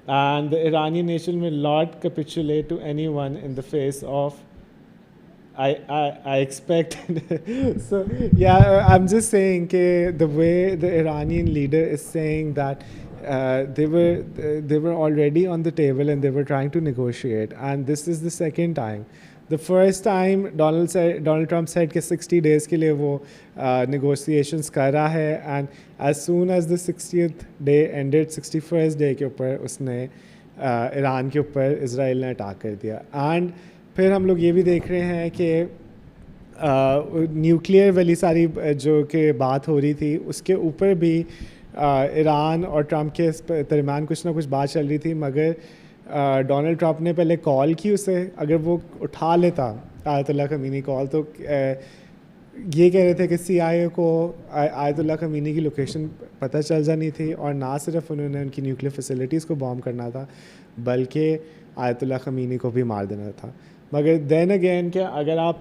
And the Iranian nation will not capitulate to anyone in the face of, I expect. So yeah, I'm just saying the way the Iranian leader is saying that they were already on the table and they were trying to negotiate, and this is the second time. The first time Donald Trump said کہ 60 days کے لیے وہ negotiations کر رہا ہے, and as soon as the 60th day ended, 61st day کے اوپر اس نے ایران کے اوپر اسرائیل نے اٹیک کر دیا. اینڈ پھر ہم لوگ یہ بھی دیکھ رہے ہیں کہ نیوکلیئر والی ساری جو کہ بات ہو رہی تھی اس کے اوپر بھی ایران اور ٹرمپ کے درمیان کچھ نہ کچھ بات چل رہی تھی, مگر ڈونلڈ ٹرمپ نے پہلے کال کی اسے. اگر وہ اٹھا لیتا آیت اللہ خمینی کال, تو یہ کہہ رہے تھے کہ سی آئی اے کو آیت اللہ خمینی کی لوکیشن پتہ چل جانی تھی, اور نہ صرف انہوں نے ان کی نیوکلیئر فیسلٹیز کو بام کرنا تھا بلکہ آیت اللہ خمینی کو بھی مار دینا تھا. مگر دین اگین کہ اگر آپ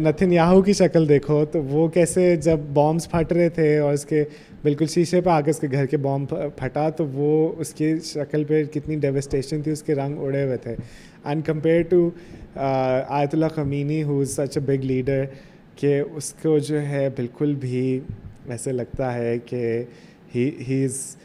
نتن یاہو کی شکل دیکھو تو وہ کیسے جب بامس پھٹ رہے تھے اور اس کے بالکل شیشے پہ آ کے اس کے گھر کے بام پھٹا, تو وہ اس کی شکل پہ کتنی ڈیوسٹیشن تھی, اس کے رنگ اڑے ہوئے تھے. And compare to Ayatollah Khomeini who is such a big leader, کہ اس کو جو ہے بالکل بھی ایسے لگتا ہے کہ ہی از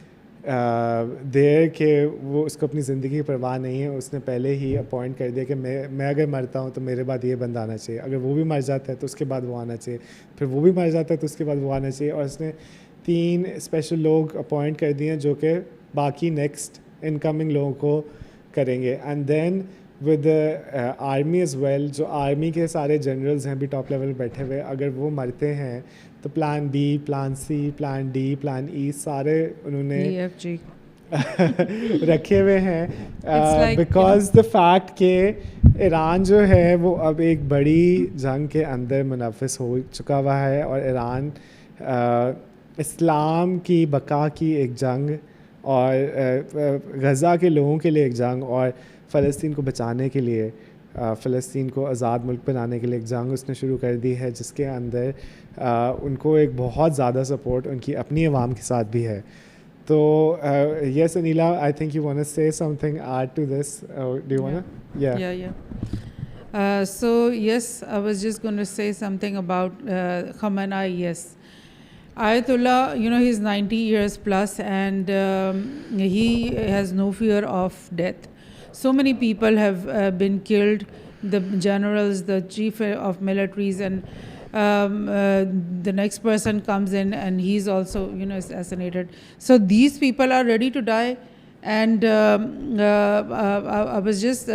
دیر, کہ وہ اس کو اپنی زندگی کی پرواہ نہیں ہے. اس نے پہلے ہی اپوائنٹ کر دیا کہ میں اگر مرتا ہوں تو میرے بعد یہ بندہ آنا چاہیے, اگر وہ بھی مر جاتا ہے تو اس کے بعد وہ آنا چاہیے, پھر وہ بھی مر جاتا ہے تو اس کے بعد وہ آنا چاہیے. اور اس نے 3 اسپیشل لوگ اپوائنٹ کر دیے ہیں جو کہ باقی نیکسٹ ان کمنگ لوگوں کو کریں گے. And then with army as well, جو آرمی کے سارے جنرلز ہیں بھی ٹاپ لیول بیٹھے ہوئے, اگر وہ مرتے ہیں تو plan be, plan C, plan D, plan ای سارے انہوں نے رکھے ہوئے ہیں. بیکاز دا فیکٹ کہ ایران جو ہے وہ اب ایک بڑی جنگ کے اندر منافس ہو چکا ہوا ہے, اور ایران اسلام کی بقا کی ایک جنگ और गज़ा के लोगों के लिए एक जंग और फ़लस्तीन को बचाने के लिए फ़लस्तीन को आज़ाद मुल्क बनाने के लिए एक जंग उसने शुरू कर दी है, जिसके अंदर उनको एक बहुत ज़्यादा सपोर्ट उनकी अपनी आवाम के साथ भी है. तो yes, Anila, I think you want to say something, add to this. Do you want to? Yeah. So yes, I was just going to say something about Khamenei. Yes, Ayatollah, he's 90 years plus, and he has no fear of death. So many people have been killed, the generals, the chief of militaries, and the next person comes in and he's also, assassinated. So these people are ready to die. And I was just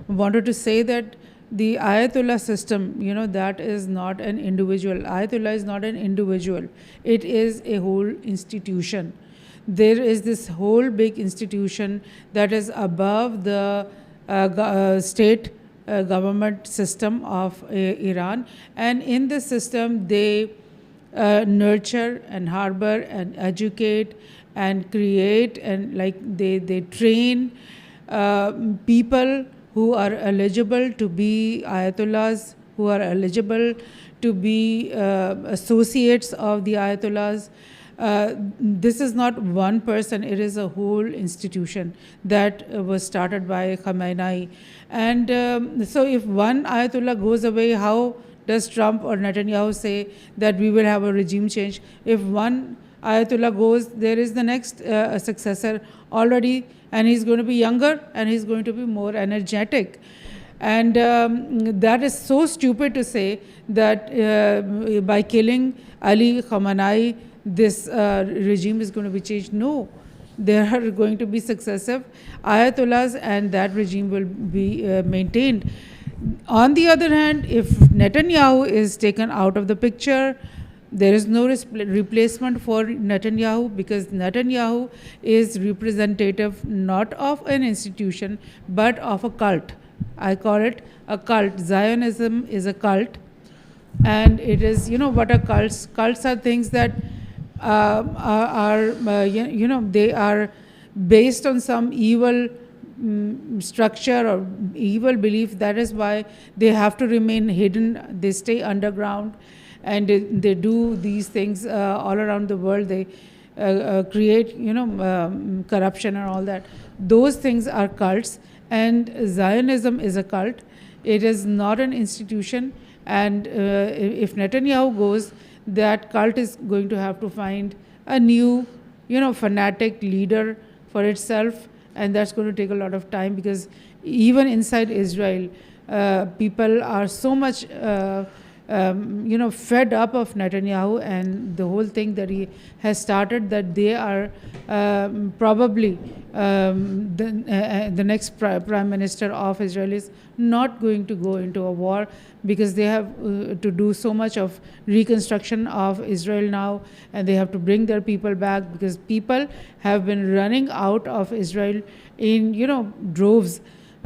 wanted to say that the Ayatollah system, that is not an individual. Ayatollah is not an individual. It is a whole institution. There is this whole big institution that is above the state government system of Iran. And in this system, they nurture and harbor and educate and create and they train people who are eligible to be ayatollahs, who are eligible to be associates of the ayatollahs. This is not one person, it is a whole institution that was started by Khamenei. And so if one ayatollah goes away, how does Trump or Netanyahu say that we will have a regime change? If one ayatollah goes, there is the next successor already, and he's going to be younger and he's going to be more energetic. And that is so stupid to say that by killing Ali Khamenei, this regime is going to be changed. No, there are going to be successive ayatollahs and that regime will be maintained. On the other hand, if Netanyahu is taken out of the picture, there is no replacement for Netanyahu, because Netanyahu is representative not of an institution but of a cult. I call it a cult. Zionism is a cult, and it is, what are cults? Cults are things that they are based on some evil structure or evil belief. That is why they have to remain hidden. They stay underground. And they do these things all around the world. They create, corruption and all that. Those things are cults, and Zionism is a cult. It is not an institution. And if Netanyahu goes, that cult is going to have to find a new, fanatic leader for itself, and that's going to take a lot of time, because even inside Israel, people are so much fed up of Netanyahu and the whole thing that he has started, that they are probably the next prime minister of Israel is not going to go into a war, because they have to do so much of reconstruction of Israel now, and they have to bring their people back, because people have been running out of Israel in droves,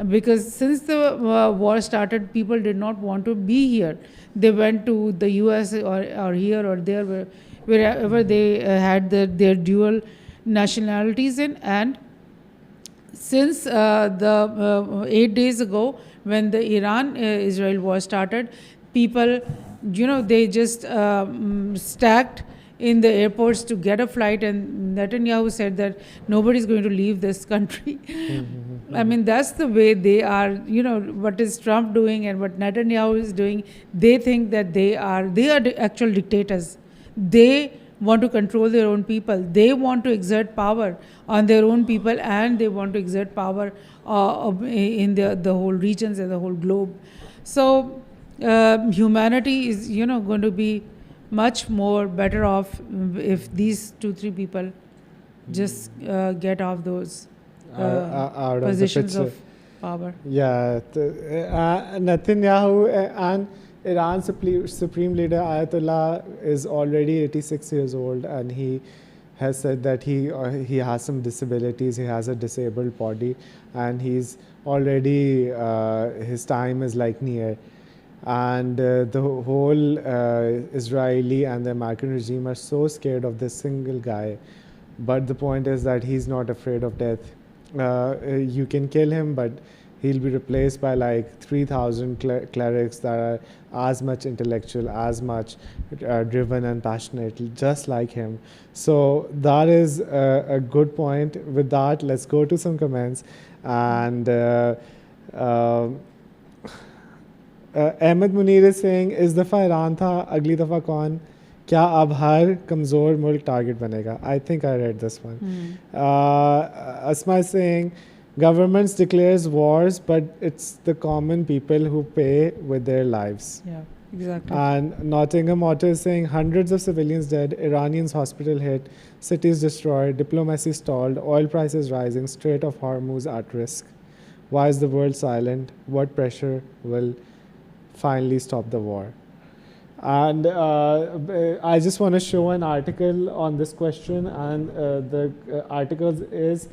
because since the war started, people did not want to be here. They went to the US or here or there, wherever they had their dual nationalities in. And since the 8 days ago, when the Iran-Israel war started, people, they just stacked in the airports to get a flight, and Netanyahu said that nobody's going to leave this country. I mean, that's the way they are, what is Trump doing and what Netanyahu is doing. They think that they are the actual dictators. They want to control their own people. They want to exert power on their own people, and they want to exert power in the whole regions and the whole globe. So humanity is, going to be much more better off if these 2-3 people just get off those out positions of of power. Yeah, Netanyahu and Iran's supreme leader Ayatollah is already 86 years old, and he has said that he has some disabilities. He has a disabled body, and he's already his time is near. And the whole Israeli and the American regime are so scared of this single guy but the point is that he's not afraid of death. You can kill him, but he'll be replaced by like 3,000 clerics that are as much intellectual, as much driven and passionate, just like him. So that is a good point. With that, let's go to some comments. And Ahmed Munir is saying, इस दफ़ा Iran था, अगली दफ़ा कौन? क्या अब हर कमज़ोर मुल्क टारगेट बनेगा? I think I read this one. Asma is saying, governments declares wars, but it's the common people who pay with their lives. Yeah, exactly. And Nottingham Otto is saying, hundreds of civilians dead, Iranians hospital hit, cities destroyed, diplomacy stalled, oil prices rising, Strait of Hormuz at risk. Why is the world silent? What pressure will finally stop the war? And I just want to show an article on this question, and the article is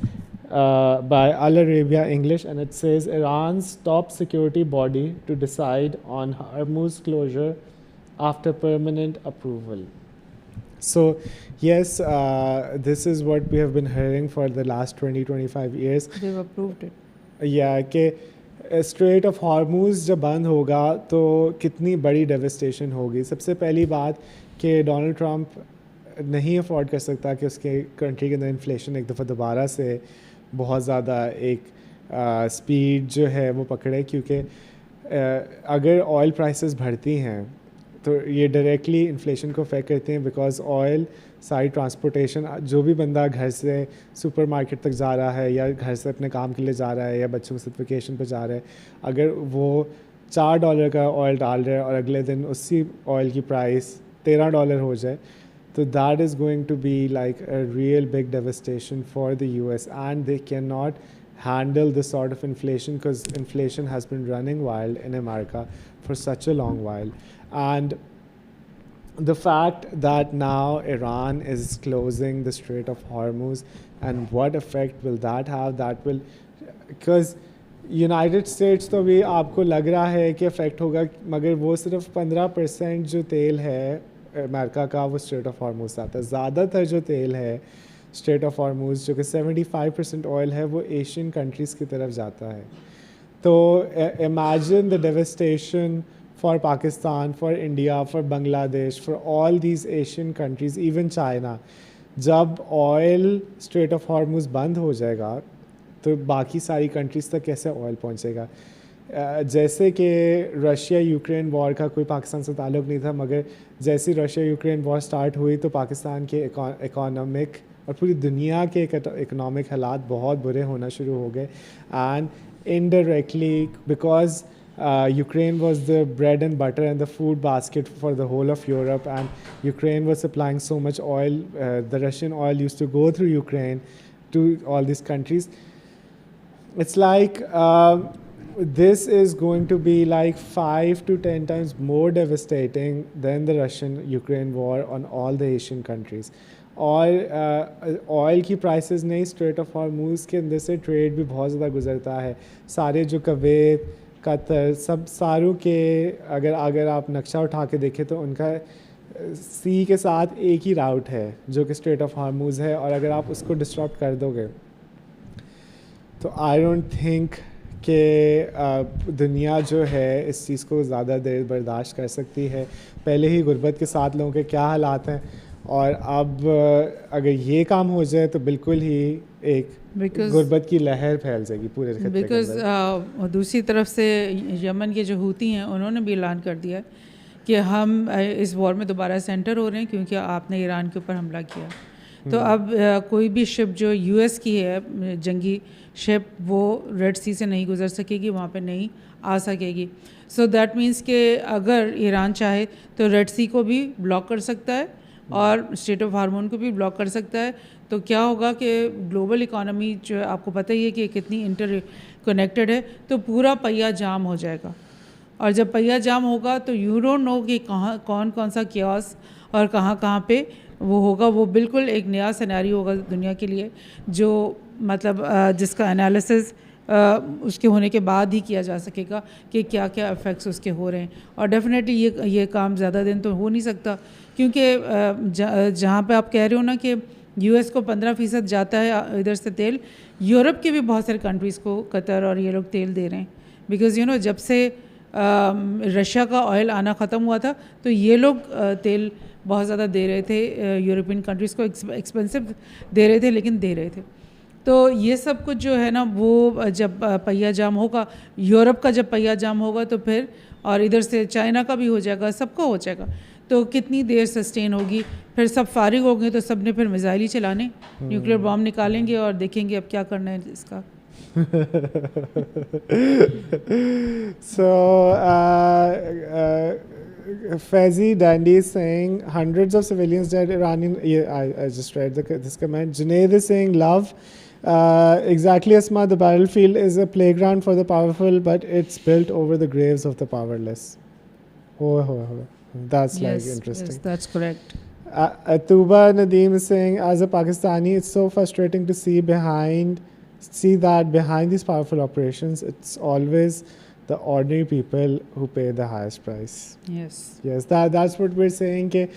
by Al Arabia English, and it says Iran's top security body to decide on Hormuz closure after permanent approval. So yes, this is what we have been hearing for the last 20-25 years. They've approved it. Yeah, कि straight of हॉर्मूज़ जब बंद होगा तो कितनी बड़ी devastation होगी. सबसे पहली बात कि डोनाल्ड ट्रंप नहीं अफोर्ड कर सकता कि उसके कंट्री के अंदर इन्फ्लेशन एक दफ़ा दोबारा से बहुत ज़्यादा एक स्पीड जो है वो पकड़े, क्योंकि अगर ऑयल प्राइसेस बढ़ती हैं तो ये डायरेक्टली इन्फ्लेशन को अफेक्ट करते हैं, बिकॉज ऑयल सारी ट्रांसपोर्टेशन, जो भी बंदा घर से सुपरमार्केट तक जा रहा है या घर से अपने काम के लिए जा रहा है या बच्चों के साथ वेकेशन पर जा रहा है, अगर वो $4 का ऑयल डाल रहे हैं और अगले दिन उसी ऑयल की प्राइस $13 हो जाए, तो that is going to be like a real big devastation for the US, and they can not handle this sort of inflation because inflation has been running wild in America for such a long while. And the fact that now Iran is closing the Strait of Hormuz, and what effect will that have? That will, because United States तो भी आपको लग रहा है कि effect होगा, मगर वो सिर्फ 15% जो तेल है अमेरिका का वो स्ट्रेट ऑफ हॉर्मूज से आता है. ज़्यादातर जो तेल है स्ट्रेट ऑफ हॉर्मूज जो कि 75% ऑयल है वो एशियन कंट्रीज़ की तरफ जाता है. तो imagine the devastation for Pakistan, for India, for Bangladesh, for all these Asian countries, even China. जब ऑयल स्ट्रेट ऑफ हॉर्मूज बंद हो जाएगा तो बाकी सारी कंट्रीज़ तक कैसे ऑयल पहुंचेगा? जैसे कि रशिया यूक्रेन वॉर का कोई पाकिस्तान से ताल्लुक़ नहीं था, मगर जैसे रशिया यूक्रेन वॉर स्टार्ट हुई तो पाकिस्तान के इकोनॉमिक और पूरी दुनिया के इकोनॉमिक हालात बहुत बुरे होना शुरू हो गए. And indirectly because Ukraine was the bread and butter and the food basket for the whole of Europe, and Ukraine was supplying so much oil. The Russian oil used to go through Ukraine to all these countries. It's like this is going to be like 5 to 10 times more devastating than the Russian-Ukraine war on all the Asian countries. और oil की prices नहीं, straight of Hormuz के अंदर से trade भी बहुत ज़्यादा गुजरता है. सारे जो कुवैत, कतर, सब सारों के अगर आप नक्शा उठा के देखें तो उनका सी के साथ एक ही राउट है जो कि स्ट्रेट ऑफ हॉर्मूज है, और अगर आप उसको डिस्टर्ब कर दोगे तो आई डोंट थिंक कि दुनिया जो है इस चीज़ को ज़्यादा देर बर्दाश्त कर सकती है. पहले ही गुर्बत के साथ लोगों के क्या हालात हैं, और अब अगर ये काम हो जाए तो बिल्कुल ही एक गुर्बत की लहर फैल जाएगी पूरे खत्ते के अंदर. दूसरी तरफ से यमन के जो हूती हैं उन्होंने भी ऐलान कर दिया कि हम इस वॉर में दोबारा सेंटर हो रहे हैं क्योंकि आपने ईरान के ऊपर हमला किया. तो अब कोई भी शिप जो US की है जंगी शिप वो रेड सी से नहीं गुजर सकेगी, वहाँ पे नहीं आ सकेगी. सो दैट मीन्स कि अगर ईरान चाहे तो रेड सी को भी ब्लॉक कर सकता है और स्ट्रेट ऑफ हार्मोन को भी ब्लॉक कर सकता है. तो क्या होगा कि ग्लोबल इकॉनमी जो आपको पता ही है कि कितनी इंटर कनेक्टेड है, तो पूरा पहिया जाम हो जाएगा. और जब पहिया जाम होगा तो यू डोंट नो कि कहाँ कौन कौन सा कियास और कहाँ पे वो होगा. वो बिल्कुल एक नया सिनेरियो होगा दुनिया के लिए, जो मतलब जिसका एनालिसिस उसके होने के बाद ही किया जा सकेगा कि क्या क्या इफ़ेक्ट्स उसके हो रहे हैं. और डेफिनेटली ये काम ज़्यादा दिन तो हो नहीं सकता, क्योंकि जहाँ पे आप कह रहे हो ना कि US को 15% जाता है इधर से तेल, यूरोप के भी बहुत सारे कंट्रीज़ को कतर और ये लोग तेल दे रहे हैं, बिकॉज यू नो जब से रशिया का ऑयल आना ख़त्म हुआ था तो ये लोग तेल बहुत ज़्यादा दे रहे थे, यूरोपियन कंट्रीज़ को एक्सपेंसिव दे रहे थे लेकिन दे रहे थे। तो ये सब कुछ जो है ना वो जब पहिया जाम होगा, यूरोप का जब पहिया जाम होगा तो फिर, और इधर से चाइना का भी हो जाएगा, सबका हो जाएगा, तो कितनी देर सस्टेन होगी, फिर सब फारिग हो गए तो सब ने फिर मिसाइल ही चलाने, न्यूक्लियर बॉम्ब निकालेंगे और देखेंगे अब क्या करना है इसका। So, Faizi Dandy is saying hundreds of civilians dead. Iranian. Yeah, I just read this comment. Junaid is saying love. Exactly, Asma. The battlefield is a playground for the powerful, but it's built over the graves of the powerless. Oh. That's Yes, like interesting. yes, that's correct. Atuba Nadeem is saying, as a Pakistani, it's so frustrating to see that behind these powerful operations, it's always the ordinary people who pay the highest price. Yes, that's what we're saying कि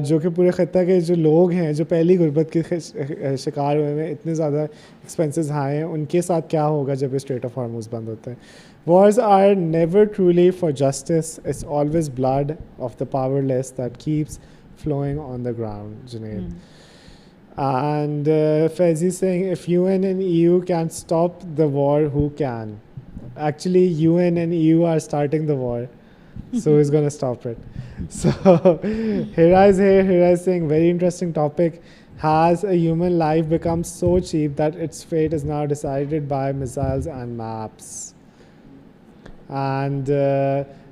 जो कि पूरे खत्ता के जो लोग हैं जो पहली गुर्बत के शिकार हुए हैं, इतने ज़्यादा एक्सपेंसेस हाई हैं, उनके साथ क्या होगा जब ये स्ट्रेट ऑफ हॉर्मुज़ बंद होता है. Wars are never truly for justice. It's always blood of the powerless that keeps flowing on the ground, Junaid. And Faizi saying, if UN and EU can't stop the war, who can? Actually, UN and EU are starting the war. So who's going to stop it? So Hira is here. Hira is saying, very interesting topic. Has a human life become so cheap that its fate is now decided by missiles and maps? And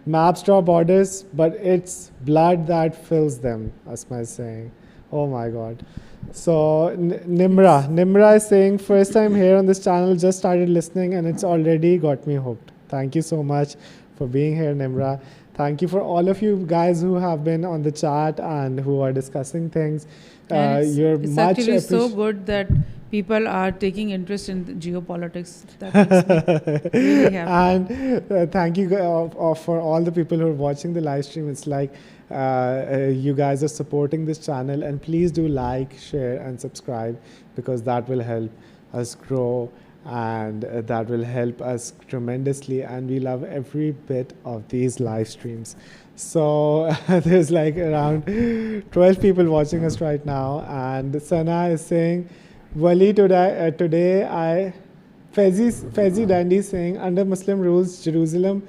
maps draw borders, but it's blood that fills them, Asma is saying. Oh my God. So Nimra is saying, first time here on this channel, just started listening and it's already got me hooked. Thank you so much for being here, Nimra. Thank you for all of you guys who have been on the chat and who are discussing things. It's actually so good that people are taking interest in geopolitics. That makes me really happy. And thank you for all the people who are watching the live stream. It's like you guys are supporting this channel, and please do like, share, and subscribe, because that will help us grow and that will help us tremendously, and we love every bit of these live streams. So there's like around 12 people watching us right now, and Sana is saying, Wali, today Faizi Dandy is saying, under Muslim rules, Jerusalem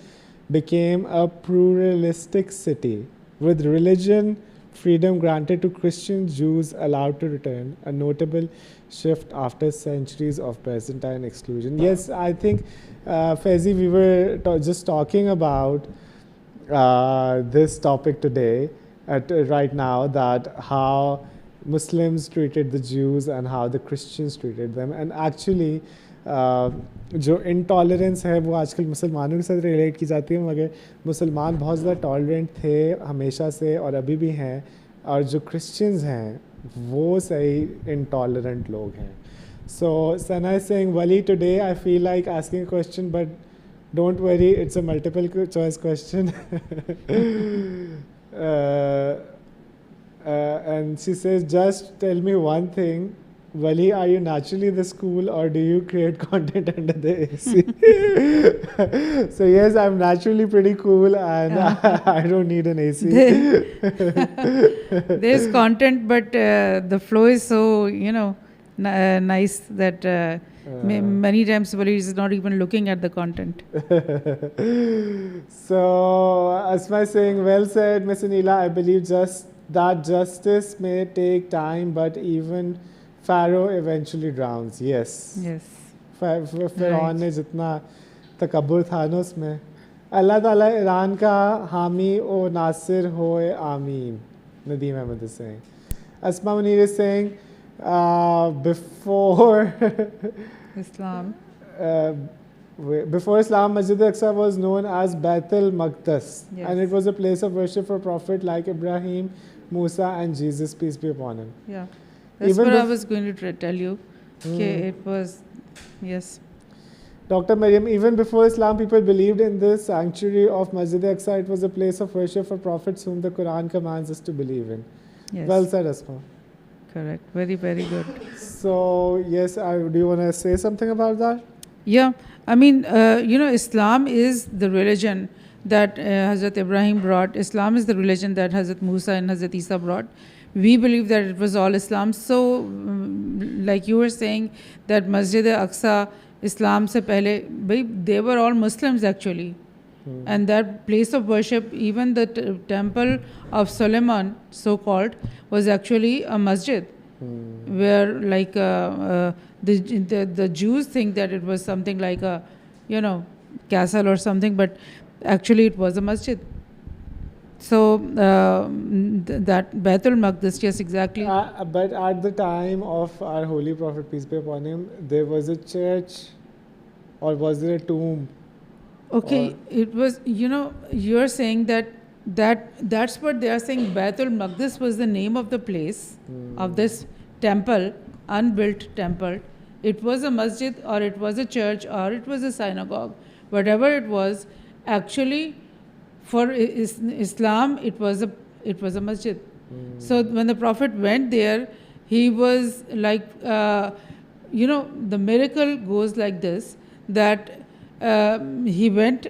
became a pluralistic city with religion freedom granted to Christian Jews allowed to return, a notable shift after centuries of Byzantine exclusion. Yes, I think, Faizi, we were just talking about this topic today, right now, that how Muslims treated the Jews and how the Christians treated them. And actually, जो intolerance है वो आजकल मुसलमानों के साथ relate की जाती है, मगर मुसलमान बहुत ज़्यादा टॉलरेंट थे हमेशा से और अभी भी हैं, और जो क्रिश्चियंस हैं वो सही इंटॉलरेंट लोग हैं. So Sana is saying, Wali, today I feel like asking a question, but don't worry, it's a multiple choice question. And she says, just tell me one thing. Wali, are you naturally this cool, or do you create content under the AC? So yes, I'm naturally pretty cool, and I don't need an AC. There's content, but the flow is so, nice that many times Wali is not even looking at the content. So Asma is saying, well said, Miss Anila. I believe that justice may take time, but even Pharaoh eventually drowns. Yes. फ़िरौन ने जितना तकब्बुर था ना उसमें, अल्लाह ताला Iran का हामी ओ नासिर होए आमीन. Nadeem Ahmed is saying. Asma Munir is saying, before Islam, Masjid al-Aqsa was known as Bait al-Maqdis, and it was a place of worship for prophet like Ibrahim, Musa, and Jesus, peace be upon him. Yeah. That's what I was going to tell you. Okay, it was, yes. Dr. Mariam, even before Islam, people believed in the sanctuary of Masjid al-Aqsa. It was a place of worship for prophets whom the Quran commands us to believe in. Yes. Well said, Asma. correct. Very, very good. So yes, do you want to say something about that? Yeah, I mean, Islam is the religion that Hazrat Ibrahim brought. Islam is the religion that Hazrat Musa and Hazrat Isa brought. We believe that it was all Islam. So, like you were saying, that Masjid Aqsa, Islam se pehle, they were all Muslims actually. And that place of worship, even the temple of Solomon, so-called, was actually a masjid. Where like the Jews think that it was something like a castle or something, but actually it was a masjid. So that Baitul Maqdis, yes, exactly. But at the time of our Holy Prophet, peace be upon him, there was a church, or was there a tomb? Okay, it was, you're saying that's what they are saying. Baitul Maqdis was the name of the place of this temple, unbuilt temple. It was a masjid, or it was a church, or it was a synagogue. Whatever it was, actually, for Islam, it was a masjid. So when the Prophet went there, he was like, the miracle goes like this, that he went,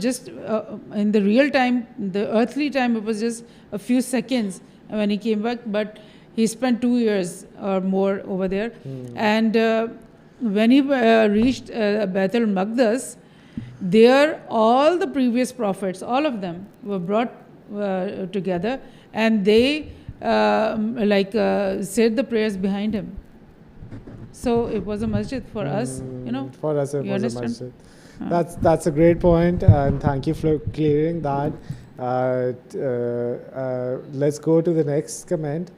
just in the real time, the earthly time, it was just a few seconds when he came back, but he spent 2 years or more over there. And when he reached Baitul Maqdis, there all the previous prophets, all of them, were brought together, and they said the prayers behind him. So it was a masjid for us, For us, it You was a understand? masjid. That's a great point, and thank you for clearing that. Let's go to the next comment.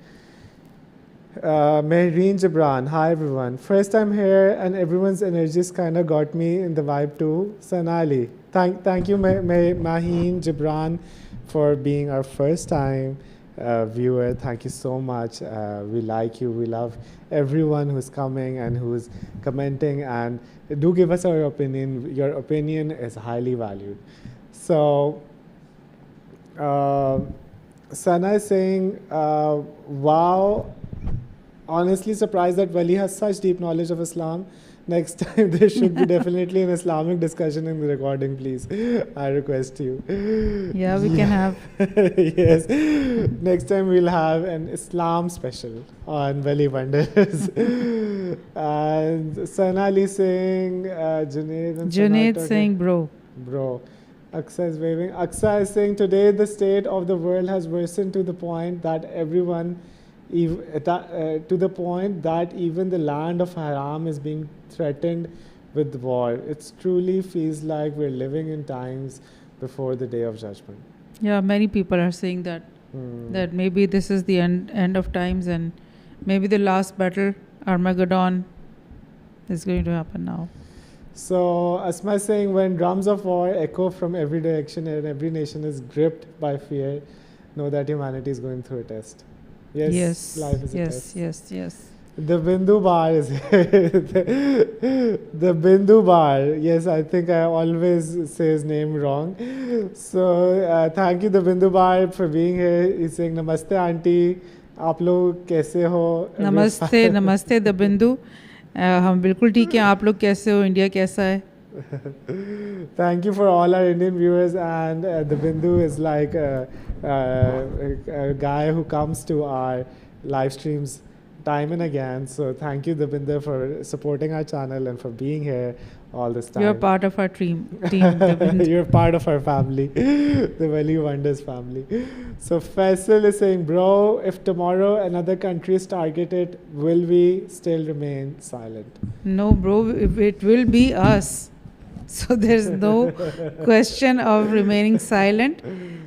Mehreen Jabran, hi everyone. First time here, and everyone's energies kind of got me in the vibe too. Sanali, thank you, Maheen Jabran, for being our first time viewer. Thank you so much. We like you. We love everyone who's coming and who's commenting, and do give us our opinion. Your opinion is highly valued. So Sana is saying, wow, honestly surprised that Wali has such deep knowledge of Islam. Next time there should be definitely an Islamic discussion in the recording, please. I request you. Yeah, we can have. Yes. Next time we'll have an Islam special on Wali Wonders. And Sanali saying, Junaid and Junaid Sanat saying, bro. Bro. Aksa is waving. Aksa is saying, today the state of the world has worsened to the point that to the point that even the land of Haram is being threatened with war. It truly feels like we're living in times before the day of judgment. Yeah, many people are saying that that maybe this is the end of times, and maybe the last battle, Armageddon, is going to happen now. So Asma is saying, when drums of war echo from every direction and every nation is gripped by fear, know that humanity is going through a test. Yes, life is a test. Yes. The Bindu Bar is the Bindu Bar. Yes, I think I always say his name wrong. So thank you, the Bindu Bar, for being here. He's saying, Namaste, Auntie. आप लोग कैसे हो? नमस्ते the बिंदु. हम बिल्कुल ठीक हैं. आप लोग कैसे हो? इंडिया कैसा है? Thank you for all our Indian viewers, and the Bindu is like a guy who comes to our live streams time and again. So thank you, the Bindu, for supporting our channel and for being here all this time. You're part of our team. You're part of our family, the Wali Wonders family. So Faisal is saying, bro, if tomorrow another country is targeted, will we still remain silent? No, bro, it will be us. So there's no question of remaining silent.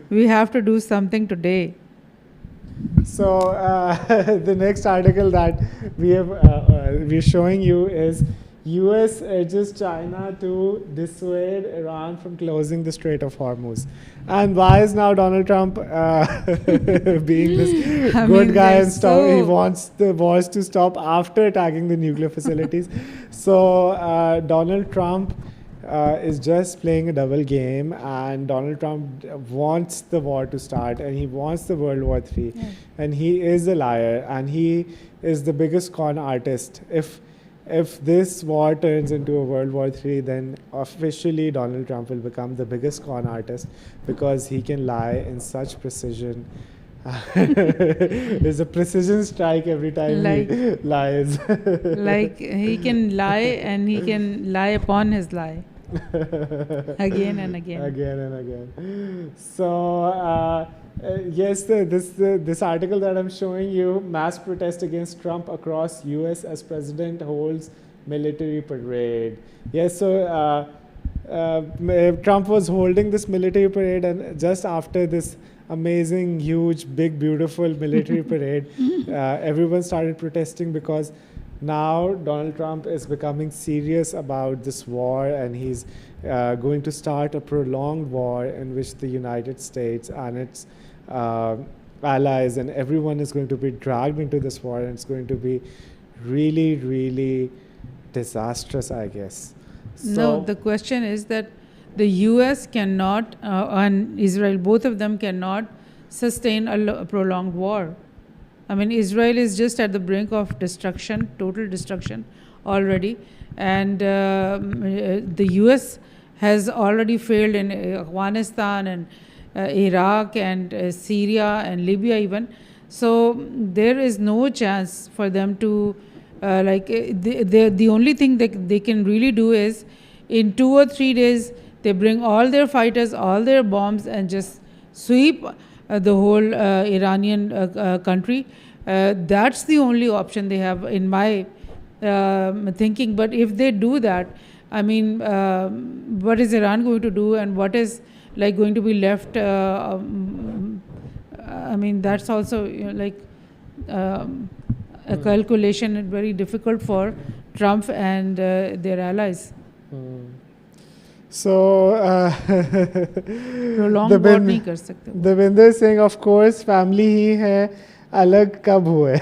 We have to do something today. So the next article that we're showing you is US urges China to dissuade Iran from closing the Strait of Hormuz. And why is now Donald Trump being this good guy and stop? He wants the wars to stop after attacking the nuclear facilities. So Donald Trump is just playing a double game, and Donald Trump wants the war to start, and he wants the World War III, and he is a liar, and he is the biggest con artist. If this war turns into a World War III, then officially Donald Trump will become the biggest con artist because he can lie in such precision. There's a precision strike every time he lies. Like he can lie, and he can lie upon his lie. Again and again. Again and again. So, yes, this article that I'm showing you, mass protest against Trump across US as president holds military parade. Yes, so Trump was holding this military parade, and just after this amazing, huge, big, beautiful military parade, everyone started protesting because now Donald Trump is becoming serious about this war, and he's going to start a prolonged war in which the United States and its allies and everyone is going to be dragged into this war, and it's going to be really, really disastrous, I guess. No, the question is that the US cannot, and Israel, both of them cannot sustain a prolonged war. I mean, Israel is just at the brink of destruction, total destruction already. And the US has already failed in Afghanistan and Iraq and Syria and Libya even. So there is no chance for them to, the only thing that they can really do is in 2 or 3 days, they bring all their fighters, all their bombs, and just sweep the whole Iranian country. That's the only option they have in my thinking. But if they do that, I mean, what is Iran going to do, and what is going to be left? I mean, that's also a calculation, and very difficult for Trump and their allies. So, Devinder is saying, of course, family hi hai, alag kab hue?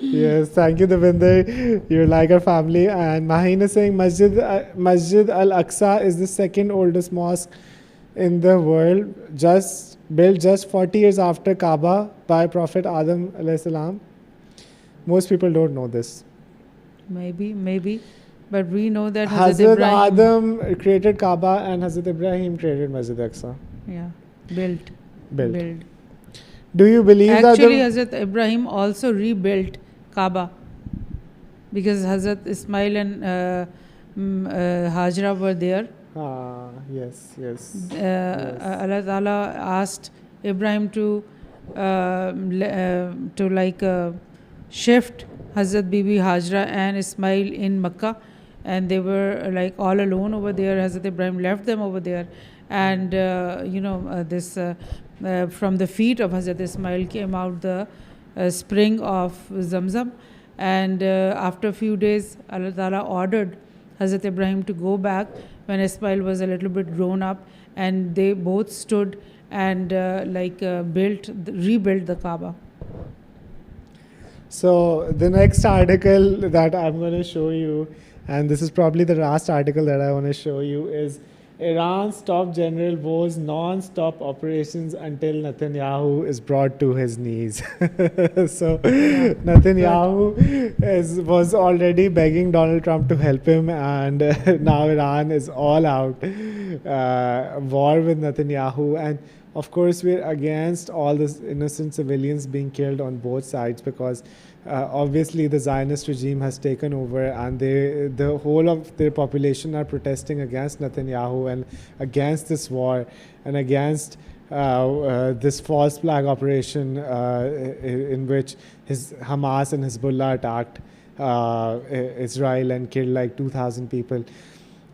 Yes, thank you, Devinder. You're like our family. And Maheen is saying, Masjid Al-Aqsa is the second oldest mosque in the world, built just 40 years after Kaaba by Prophet Adam alayhi salam. Most people don't know this. Maybe. But we know that Hazrat Adam created Kaaba and Hazrat Ibrahim created Masjid Aqsa. Yeah, built. Do you believe Actually, Hazrat Ibrahim also rebuilt Kaaba because Hazrat Ismail and Hajra were there. Yes. Allah Ta'ala asked Ibrahim to shift Hazrat Bibi Hajra and Ismail in Makkah, and they were all alone over there. Hazrat Ibrahim left them over there, and from the feet of Hazrat Ismail came out the spring of Zamzam, and after a few days Allah Ta'ala ordered Hazrat Ibrahim to go back when Ismail was a little bit grown up, and they both stood and rebuilt the Kaaba. So the next article that I'm going to show you, and this is probably the last article that I want to show you, is Iran's top general vows non-stop operations until Netanyahu is brought to his knees. So Netanyahu was already begging Donald Trump to help him, and now Iran is all out war with Netanyahu. And of course, we're against all the innocent civilians being killed on both sides because obviously the Zionist regime has taken over, and the whole of their population are protesting against Netanyahu and against this war and against this false flag operation in which Hamas and Hezbollah attacked Israel and killed like 2,000 people.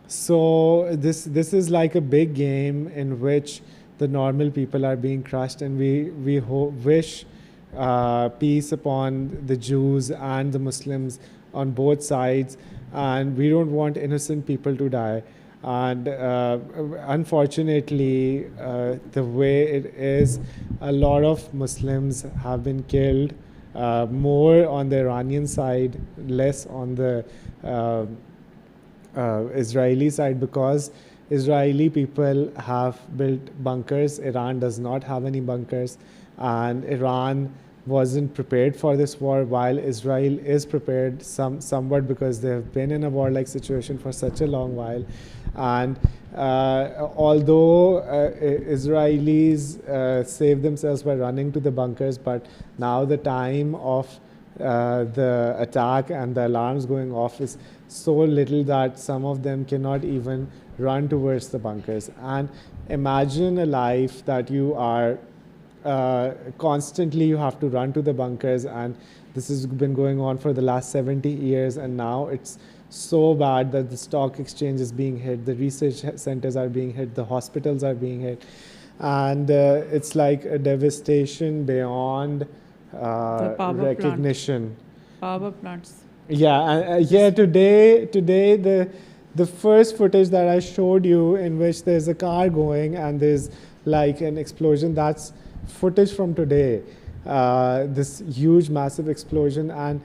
So this is like a big game in which the normal people are being crushed, and we wish peace upon the Jews and the Muslims on both sides, and we don't want innocent people to die. And unfortunately, the way it is, a lot of Muslims have been killed, more on the Iranian side, less on the Israeli side, because Israeli people have built bunkers. Iran does not have any bunkers, and Iran wasn't prepared for this war, while Israel is prepared somewhat, because they have been in a warlike situation for such a long while. And although Israelis saved themselves by running to the bunkers, but now the time of the attack and the alarms going off is so little that some of them cannot even run towards the bunkers. And imagine a life that you are constantly you have to run to the bunkers, and this has been going on for the last 70 years, and now it's so bad that the stock exchange is being hit, the research centers are being hit, the hospitals are being hit, and it's like a devastation beyond recognition. Power plants. Yeah, today the first footage that I showed you, in which there's a car going and there's like an explosion, that's footage from today. This huge, massive explosion. And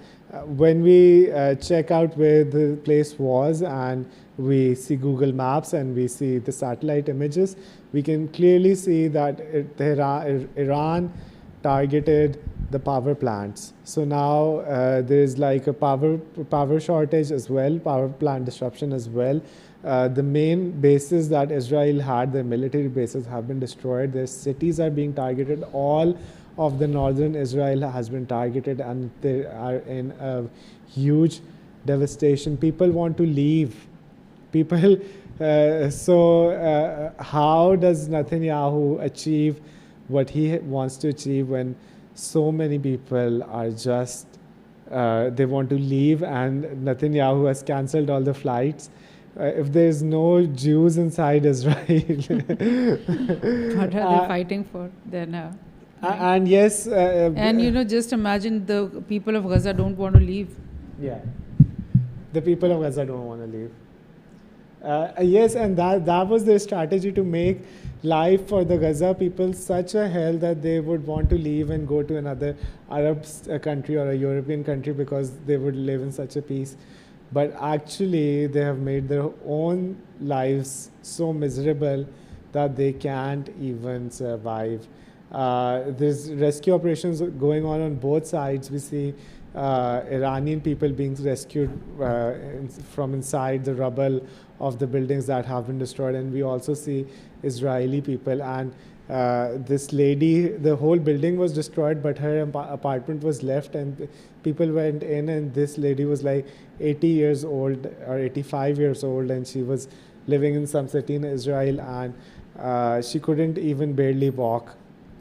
when we check out where the place was, and we see Google Maps and we see the satellite images, we can clearly see that Iran targeted the power plants. So now there's like a power shortage as well, power plant disruption as well. The main bases that Israel had, their military bases, have been destroyed. Their cities are being targeted. All of the northern Israel has been targeted, and they are in a huge devastation. People want to leave. How does Netanyahu achieve what he wants to achieve when so many people are just, they want to leave, and Netanyahu has cancelled all the flights? If there's no Jews inside Israel, what are they fighting for then? And yes, and just imagine the people of Gaza don't want to leave. Yeah, the people of Gaza don't want to leave. Yes, and that was their strategy, to make life for the Gaza people such a hell that they would want to leave and go to another Arab country or a European country, because they would live in such a peace. But actually, they have made their own lives so miserable that they can't even survive. There's rescue operations going on both sides. We see Iranian people being rescued from inside the rubble of the buildings that have been destroyed, and we also see Israeli people. And this lady, the whole building was destroyed, but her apartment was left, and people went in, and this lady was like 80 years old or 85 years old, and she was living in some city in Israel, and she couldn't even barely walk.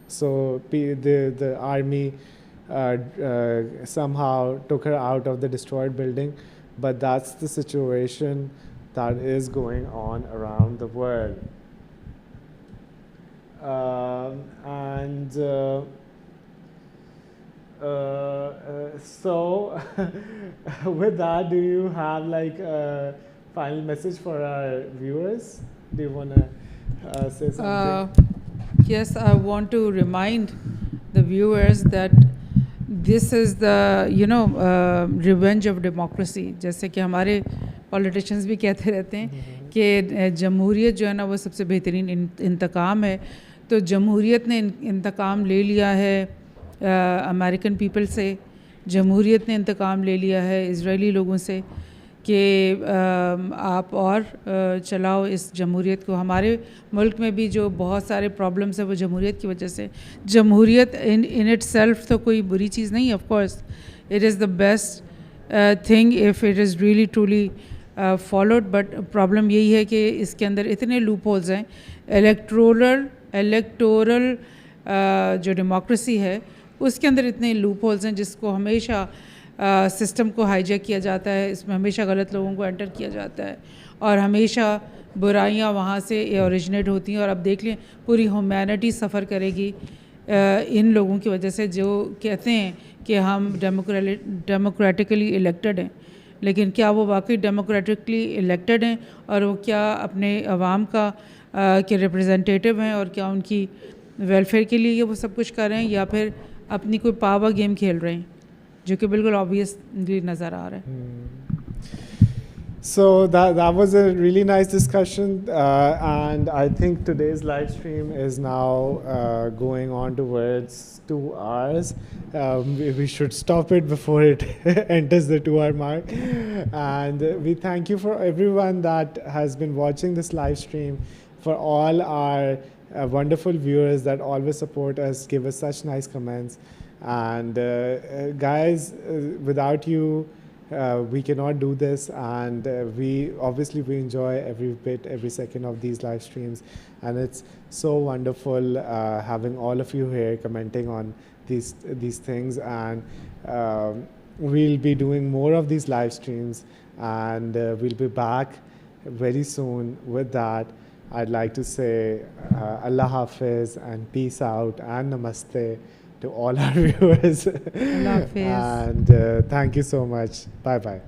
So the army somehow took her out of the destroyed building. But that's the situation that is going on around the world. So with that, do you have like a final message for our viewers? Do you want to say something? Yes, I want to remind the viewers that this is the revenge of democracy. जैसे कि हमारे politicians भी कहते रहते हैं कि जमहूरियत जो है ना वो सबसे बेहतरीन इंतकाम है. तो जमहूरियत ने इंतकाम ले लिया है अमेरिकन पीपल से, जमहूरियत ने इंतकाम ले लिया है इजरायली लोगों से कि आप और चलाओ इस जमहूरियत को. हमारे मुल्क में भी जो बहुत सारे प्रॉब्लम्स है वो जमहूरियत की वजह से. जमहूरियत इन इट सेल्फ तो कोई बुरी चीज़ नहीं, of course it is the best thing if it is really truly followed. But problem यही है कि इसके अंदर इतने लूप होल्स हैं. इलेक्टोरल जो डेमोक्रेसी है उसके अंदर इतने लूप होल्स हैं जिसको हमेशा सिस्टम को हाईजैक किया जाता है. इसमें हमेशा गलत लोगों को एंटर किया जाता है और हमेशा बुराइयां वहाँ से ओरिजिनेट होती हैं. और अब देख लें पूरी ह्यूमैनिटी सफ़र करेगी इन लोगों की वजह से जो कहते हैं कि हम डेमोक्रेटिकली इलेक्टेड हैं, लेकिन क्या वो वाकई डेमोक्रेटिकली इलेक्टेड हैं और वो क्या अपने अवाम का के रिप्रेजेंटेटिव हैं और क्या उनकी वेलफेयर के लिए ये वो सब कुछ कर रहे हैं, या फिर अपनी कोई पावर गेम खेल रहे हैं, जो कि बिल्कुल ऑब्वियसली नज़र आ रहा है. So that was a really nice discussion, and I think today's live stream is now going on towards 2 hours. We should stop it before it enters the 2 hour mark. And we thank you for everyone that has been watching this live stream, for all our wonderful viewers that always support us, give us such nice comments. And guys, without you, we cannot do this, and we enjoy every bit, every second of these live streams, and it's so wonderful having all of you here commenting on these things. And we'll be doing more of these live streams, and we'll be back very soon. With that, I'd like to say Allah Hafiz and peace out and namaste to all our viewers. Allah Hafiz. And thank you so much. Bye bye.